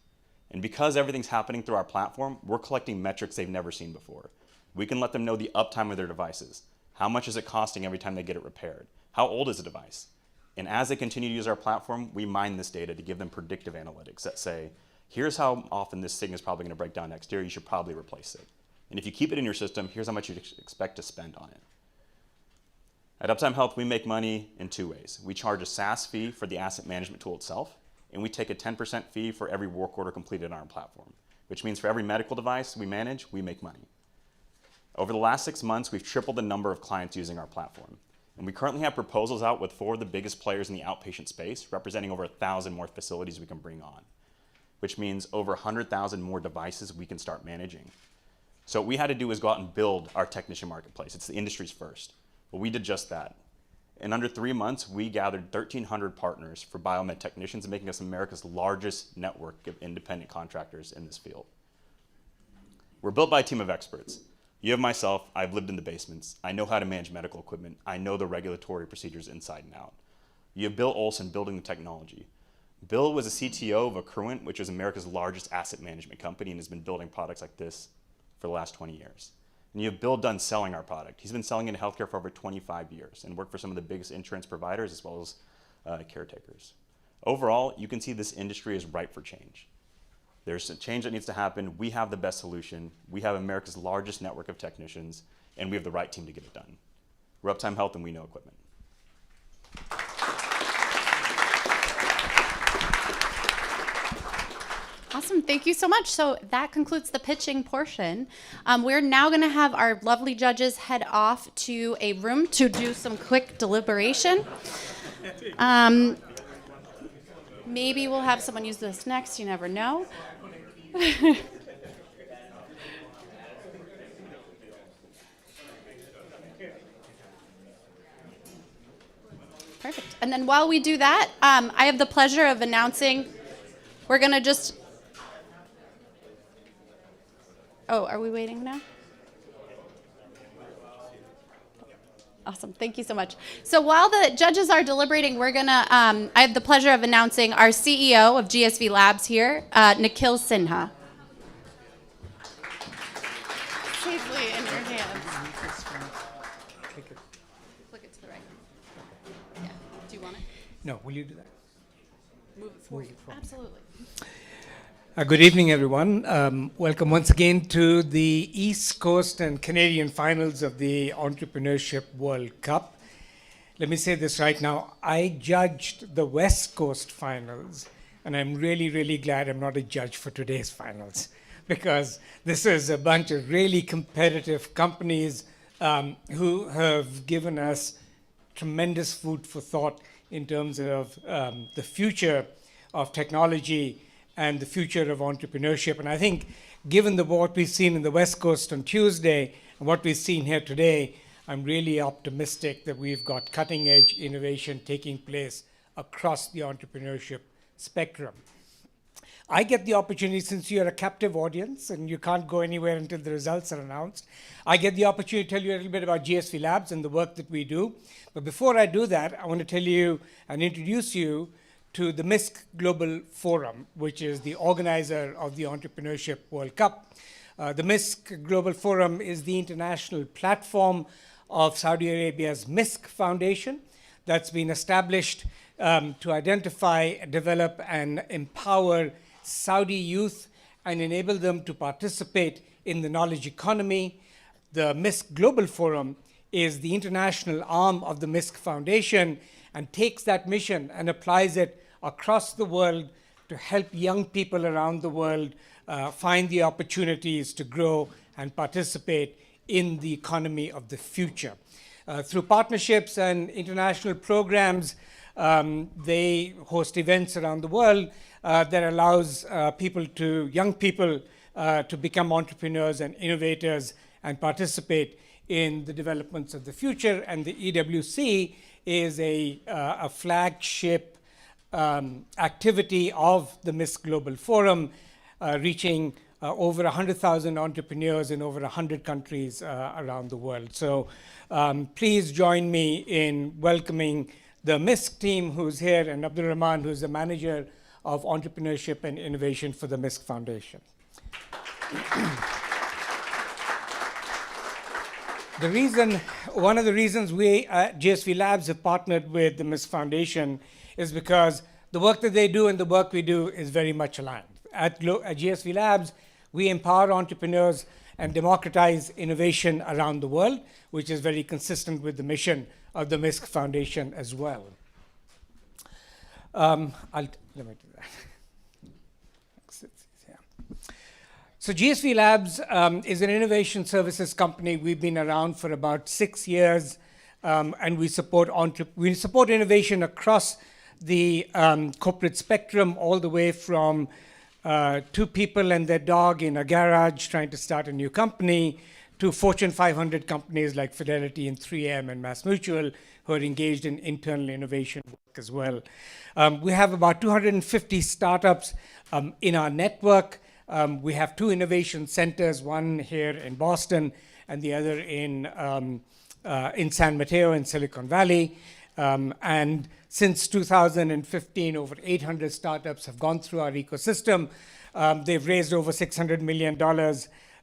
And because everything's happening through our platform, we're collecting metrics they've never seen before. We can let them know the uptime of their devices. How much is it costing every time they get it repaired? How old is the device? And as they continue to use our platform, we mine this data to give them predictive analytics that say, here's how often this thing is probably going to break down next year, you should probably replace it. And if you keep it in your system, here's how much you expect to spend on it. At Uptime Health, we make money in 2 ways. We charge a SaaS fee for the asset management tool itself, and we take a 10% fee for every work order completed on our platform, which means for every medical device we manage, we make money. Over the last 6 months, we've tripled the number of clients using our platform. And we currently have proposals out with 4 of the biggest players in the outpatient space, representing over 1,000 more facilities we can bring on, which means over 100,000 more devices we can start managing. So what we had to do was go out and build our technician marketplace. It's the industry's first. But we did just that. In under 3 months, we gathered 1,300 partners for biomed technicians, making us America's largest network of independent contractors in this field. We're built by a team of experts. You have myself, I've lived in the basements. I know how to manage medical equipment. I know the regulatory procedures inside and out. You have Bill Olson building the technology. Bill was a CTO of Accruent, which is America's largest asset management company and has been building products like this for the last 20 years. And you have Bill Dunn selling our product. He's been selling it in healthcare for over 25 years and worked for some of the biggest insurance providers as well as caretakers. Overall, you can see this industry is ripe for change. There's a change that needs to happen. We have the best solution. We have America's largest network of technicians, and we have the right team to get it done. We're Uptime Health, and we know equipment. Awesome, thank you so much. So that concludes the pitching portion. We're now going to have our lovely judges head off to a room to do some quick deliberation. Maybe we'll have someone use this next, you never know. Perfect. And then while we do that, I have the pleasure of announcing, we're going to just... Oh, are we waiting now? Awesome, thank you so much. So while the judges are deliberating, we're gonna, I have the pleasure of announcing our CEO of GSVlabs here, Nikhil Sinha. Safely in your hands. Click it to the right. Yeah, do you want it? No, will you do that? Move it forward. Absolutely. Good evening, everyone. Welcome once again to the East Coast and Canadian finals of the Entrepreneurship World Cup. Let me say this right now. I judged the West Coast finals, and I'm really, really glad I'm not a judge for today's finals, because this is a bunch of really competitive companies who have given us tremendous food for thought in terms of the future of technology and the future of entrepreneurship. And I think given what we've seen in the West Coast on Tuesday and what we've seen here today, I'm really optimistic that we've got cutting edge innovation taking place across the entrepreneurship spectrum. I get the opportunity, since you're a captive audience and you can't go anywhere until the results are announced, I get the opportunity to tell you a little bit about GSVlabs and the work that we do. But before I do that, I want to tell you and introduce you to the MISC Global Forum, which is the organizer of the Entrepreneurship World Cup. The MISC Global Forum is the international platform of Saudi Arabia's MISC Foundation that's been established to identify, develop, and empower Saudi youth and enable them to participate in the knowledge economy. The MISC Global Forum is the international arm of the MISC Foundation and takes that mission and applies it across the world to help young people around the world find the opportunities to grow and participate in the economy of the future. Through partnerships and international programs, they host events around the world that allows young people to become entrepreneurs and innovators and participate in the developments of the future. And the EWC is a flagship activity of the MISC Global Forum, reaching over 100,000 entrepreneurs in over 100 countries around the world. So please join me in welcoming the MISC team who's here, and Abdul Rahman, who's the manager of entrepreneurship and innovation for the MISC Foundation. One of the reasons we at GSVlabs have partnered with the MISC Foundation is because the work that they do and the work we do is very much aligned. At GSVlabs, we empower entrepreneurs and democratize innovation around the world, which is very consistent with the mission of the MISC Foundation as well. Let me do that. So GSVlabs is an innovation services company. We've been around for about 6 years, and we support innovation across the corporate spectrum, all the way from 2 people and their dog in a garage trying to start a new company, to Fortune 500 companies like Fidelity and 3M and MassMutual, who are engaged in internal innovation work as well. We have about 250 startups in our network. We have 2 innovation centers, one here in Boston and the other in San Mateo in Silicon Valley. And since 2015, over 800 startups have gone through our ecosystem. They've raised over $600 million,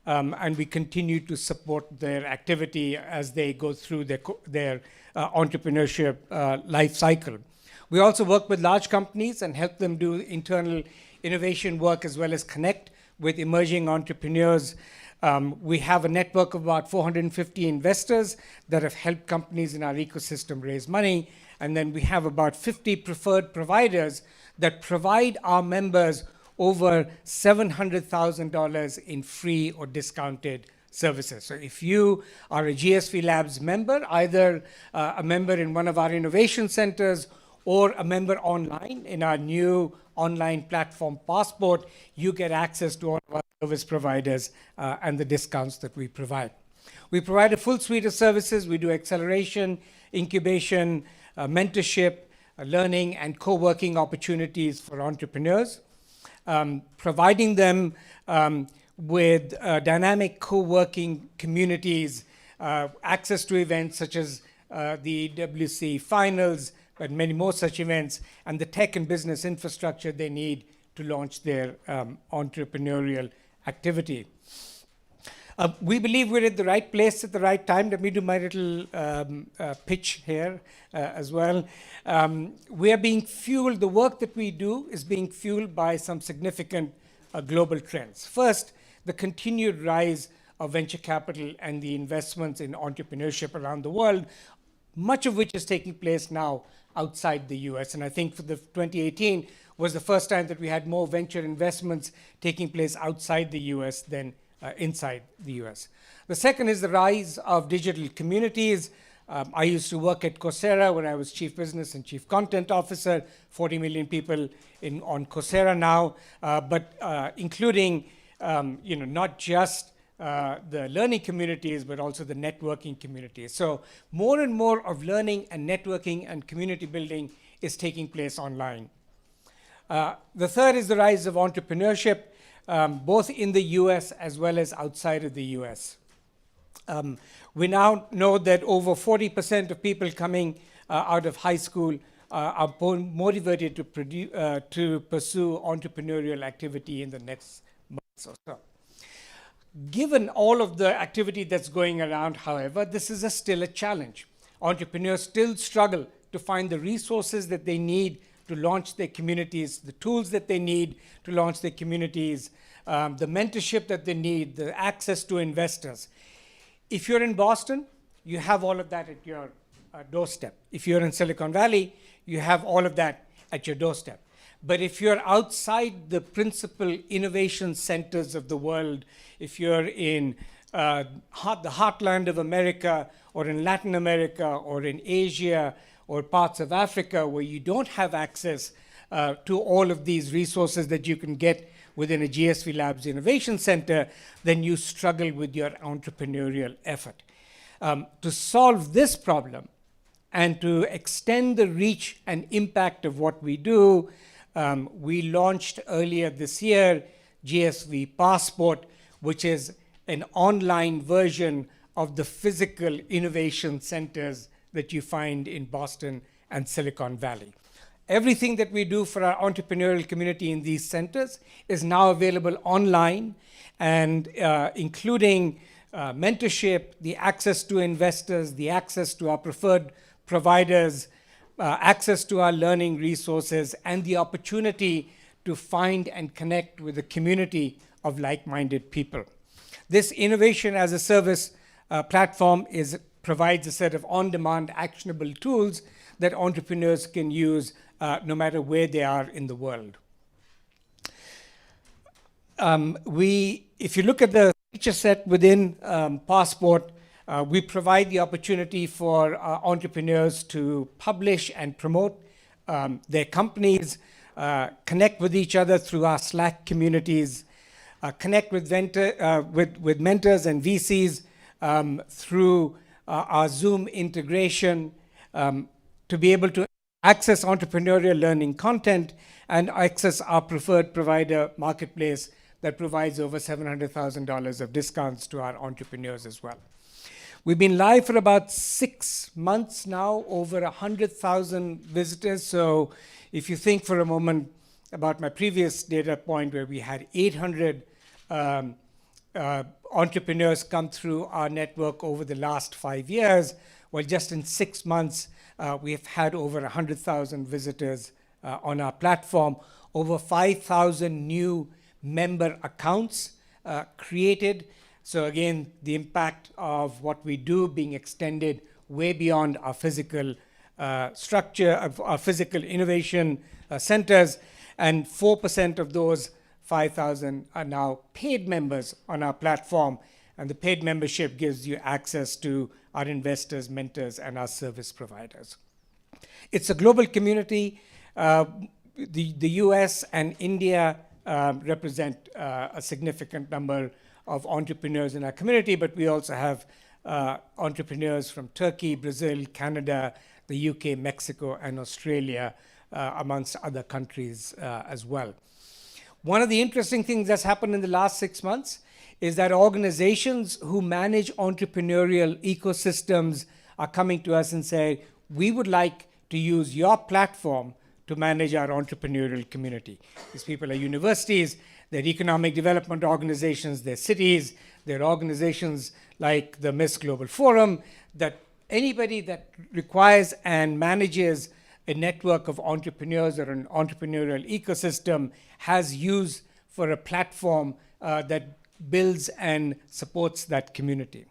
and we continue to support their activity as they go through their entrepreneurship life cycle. We also work with large companies and help them do internal innovation work as well as connect with emerging entrepreneurs. We have a network of about 450 investors that have helped companies in our ecosystem raise money. And then we have about 50 preferred providers that provide our members over $700,000 in free or discounted services. So if you are a GSVlabs member, either a member in one of our innovation centers or a member online in our new online platform Passport, you get access to all of our service providers and the discounts that we provide. We provide a full suite of services. We do acceleration, incubation, mentorship, learning, and co-working opportunities for entrepreneurs, providing them with dynamic co-working communities, access to events such as the WC Finals, but many more such events, and the tech and business infrastructure they need to launch their entrepreneurial activity. We believe we're at the right place at the right time. Let me do my little pitch here as well. We are being fueled, the work that we do is being fueled by some significant global trends. First, the continued rise of venture capital and the investments in entrepreneurship around the world, much of which is taking place now outside the US. And I think for the 2018 was the first time that we had more venture investments taking place outside the US than inside the US. The second is the rise of digital communities. I used to work at Coursera when I was Chief Business and Chief Content Officer, 40 million people on Coursera now, but including not just the learning communities, but also the networking communities. So more and more of learning and networking and community building is taking place online. The third is the rise of entrepreneurship, both in the US as well as outside of the US. We now know that over 40% of people coming out of high school are motivated to pursue entrepreneurial activity in the next months or so. Given all of the activity that's going around, however, this is still a challenge. Entrepreneurs still struggle to find the resources that they need to launch their communities, the tools that they need to launch their communities, the mentorship that they need, the access to investors. If you're in Boston, you have all of that at your doorstep. If you're in Silicon Valley, you have all of that at your doorstep. But if you're outside the principal innovation centers of the world, if you're in the heartland of America, or in Latin America, or in Asia, or parts of Africa where you don't have access to all of these resources that you can get within a GSVlabs Innovation Center, then you struggle with your entrepreneurial effort. To solve this problem and to extend the reach and impact of what we do, we launched earlier this year GSV Passport, which is an online version of the physical innovation centers that you find in Boston and Silicon Valley. Everything that we do for our entrepreneurial community in these centers is now available online, and including mentorship, the access to investors, the access to our preferred providers, access to our learning resources, and the opportunity to find and connect with a community of like-minded people. This innovation as a service platform provides a set of on-demand actionable tools that entrepreneurs can use no matter where they are in the world. If you look at the feature set within Passport, we provide the opportunity for entrepreneurs to publish and promote their companies, connect with each other through our Slack communities, connect with mentors and VCs through our Zoom integration, to be able to access entrepreneurial learning content, and access our preferred provider marketplace that provides over $700,000 of discounts to our entrepreneurs as well. We've been live for about 6 months now, over 100,000 visitors. So if you think for a moment about my previous data point where we had 800 entrepreneurs come through our network over the last 5 years, well, just in 6 months, we've had over 100,000 visitors on our platform, over 5,000 new member accounts created. So again, the impact of what we do being extended way beyond our physical structure, of our physical innovation centers, and 4% of those 5,000 are now paid members on our platform, and the paid membership gives you access to our investors, mentors, and our service providers. It's a global community. The US and India represent a significant number of entrepreneurs in our community, but we also have entrepreneurs from Turkey, Brazil, Canada, the UK, Mexico, and Australia, amongst other countries as well. One of the interesting things that's happened in the last 6 months is that organizations who manage entrepreneurial ecosystems are coming to us and say, we would like to use your platform to manage our entrepreneurial community. These people are universities, they're economic development organizations, they're cities, they're organizations like the Miss Global Forum, that anybody that requires and manages a network of entrepreneurs or an entrepreneurial ecosystem has use for a platform that builds and supports that community.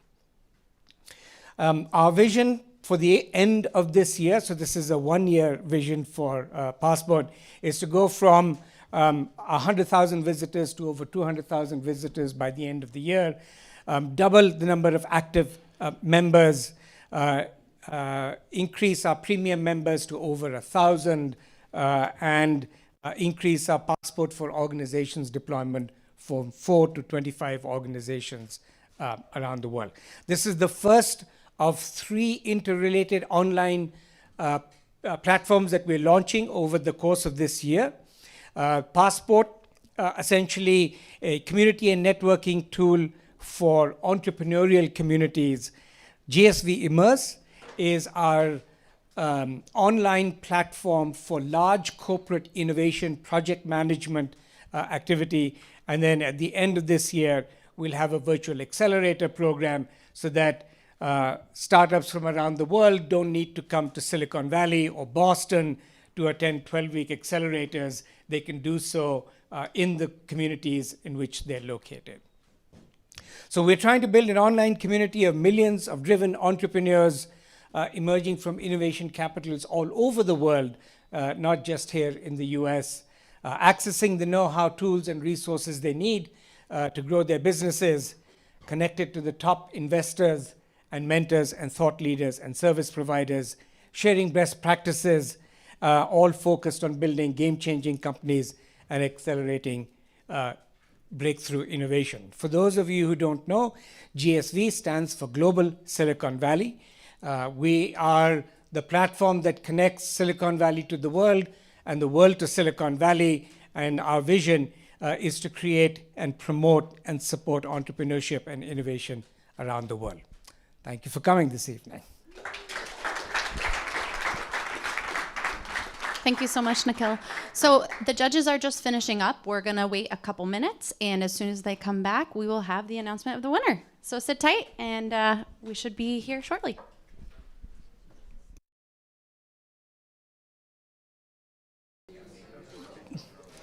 Our vision for the end of this year, so this is a one-year vision for Passport, is to go from 100,000 visitors to over 200,000 visitors by the end of the year, double the number of active members, increase our premium members to over 1,000, and increase our Passport for Organizations deployment from 4 to 25 organizations around the world. This is the first of 3 interrelated online platforms that we're launching over the course of this year. Passport, essentially a community and networking tool for entrepreneurial communities. GSV Immerse is our online platform for large corporate innovation project management activity. And then at the end of this year, we'll have a virtual accelerator program so that startups from around the world don't need to come to Silicon Valley or Boston to attend 12-week accelerators. They can do so in the communities in which they're located. So we're trying to build an online community of millions of driven entrepreneurs emerging from innovation capitals all over the world, not just here in the US, accessing the know-how, tools, and resources they need to grow their businesses, connected to the top investors and mentors and thought leaders and service providers, sharing best practices, all focused on building game-changing companies and accelerating breakthrough innovation. For those of you who don't know, GSV stands for Global Silicon Valley. We are the platform that connects Silicon Valley to the world and the world to Silicon Valley, and our vision is to create and promote and support entrepreneurship and innovation around the world. Thank you for coming this evening. Thank you so much, Nikhil. So the judges are just finishing up. We're going to wait a couple minutes, and as soon as they come back, we will have the announcement of the winner. So sit tight, and we should be here shortly.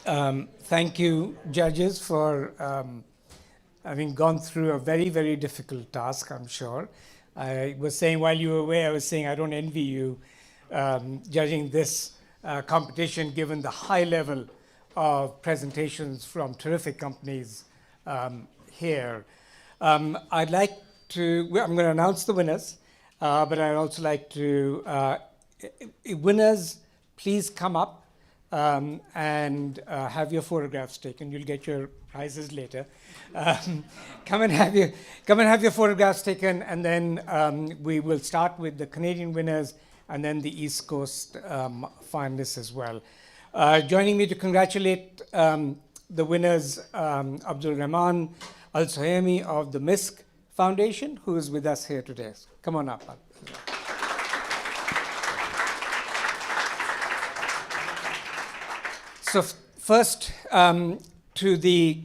Thank you, judges, for having gone through a very, very difficult task, I'm sure. I was saying while you were away, I was saying I don't envy you judging this competition, given the high level of presentations from terrific companies here. I'd like to, I'm going to announce the winners, but I'd also like to, winners, please come up and have your photographs taken. You'll get your prizes later. Come and have your photographs taken, and then we will start with the Canadian winners and then the East Coast finalists as well. Joining me to congratulate the winners, Abdul Rahman Al Sohemi of the MISC Foundation, who is with us here today. Come on up. So first, to the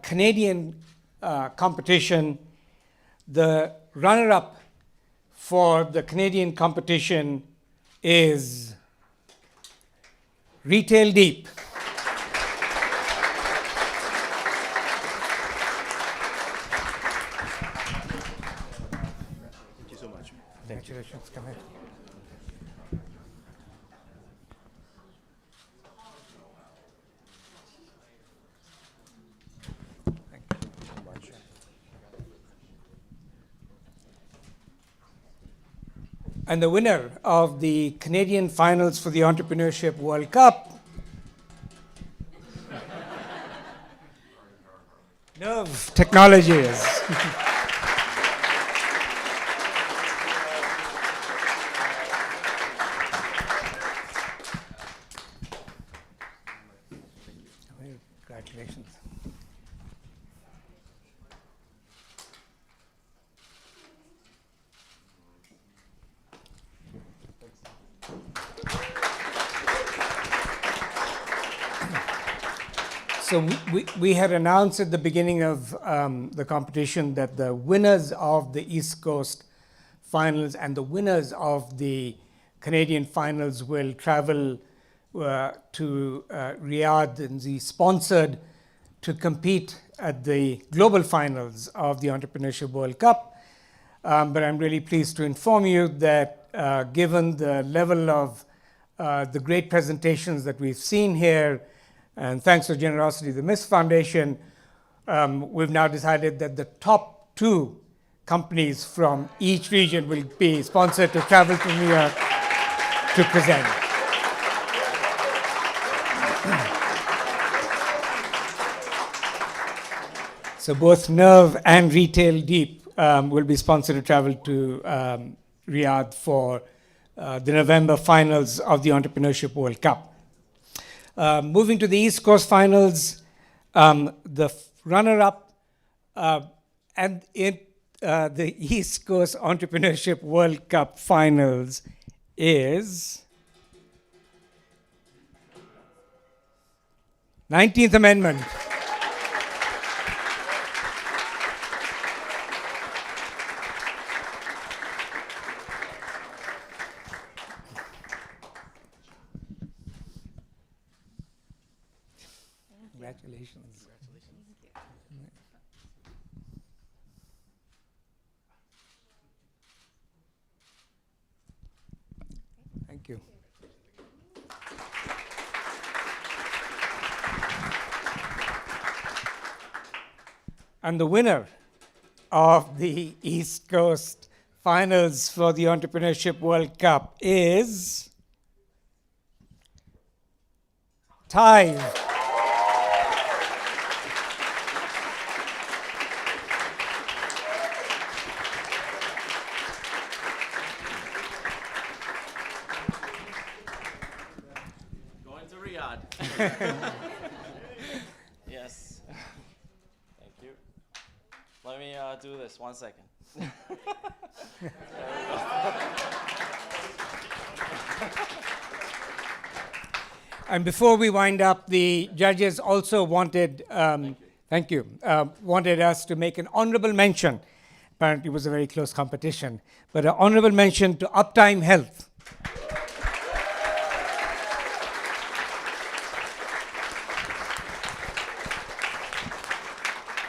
Canadian competition, the runner-up for the Canadian competition is Retail Deep. Thank you so much. Congratulations. Come ahead. And the winner of the Canadian finals for the Entrepreneurship World Cup, Nerve Technologies. Congratulations. So we had announced at the beginning of the competition that the winners of the East Coast finals and the winners of the Canadian finals will travel to Riyadh and be sponsored to compete at the global finals of the Entrepreneurship World Cup. But I'm really pleased to inform you that given the level of the great presentations that we've seen here, and thanks to the generosity of the MISC Foundation, we've now decided that the top 2 companies from each region will be sponsored to travel to New York to present. So both Nerve and Retail Deep will be sponsored to travel to Riyadh for the November finals of the Entrepreneurship World Cup. Moving to the East Coast finals, the runner-up and in the East Coast Entrepreneurship World Cup finals is 19th Amendment. Congratulations. Thank you. And the winner of the East Coast finals for the Entrepreneurship World Cup is Tithe. Going to Riyadh. Yes. Thank you. Let me do this 1 second. And before we wind up, the judges also wanted, wanted us to make an honorable mention. Apparently it was a very close competition, but an honorable mention to Uptime Health.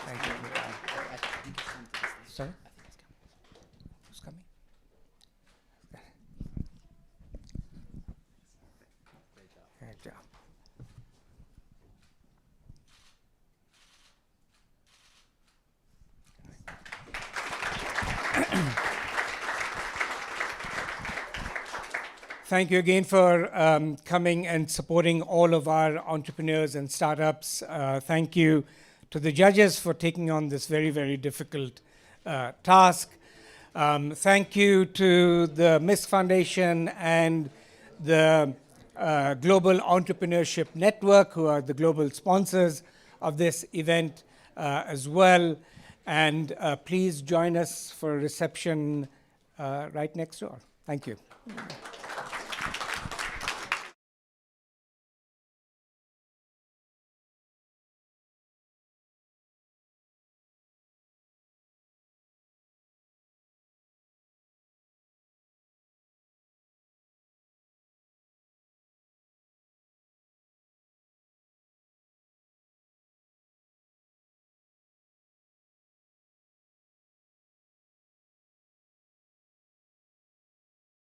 Thank you. Sorry? Who's coming? Great job. Thank you again for coming and supporting all of our entrepreneurs and startups. Thank you to the judges for taking on this very, very difficult task. Thank you to the MISC Foundation and the Global Entrepreneurship Network, who are the global sponsors of this event as well. And please join us for a reception right next door. Thank you.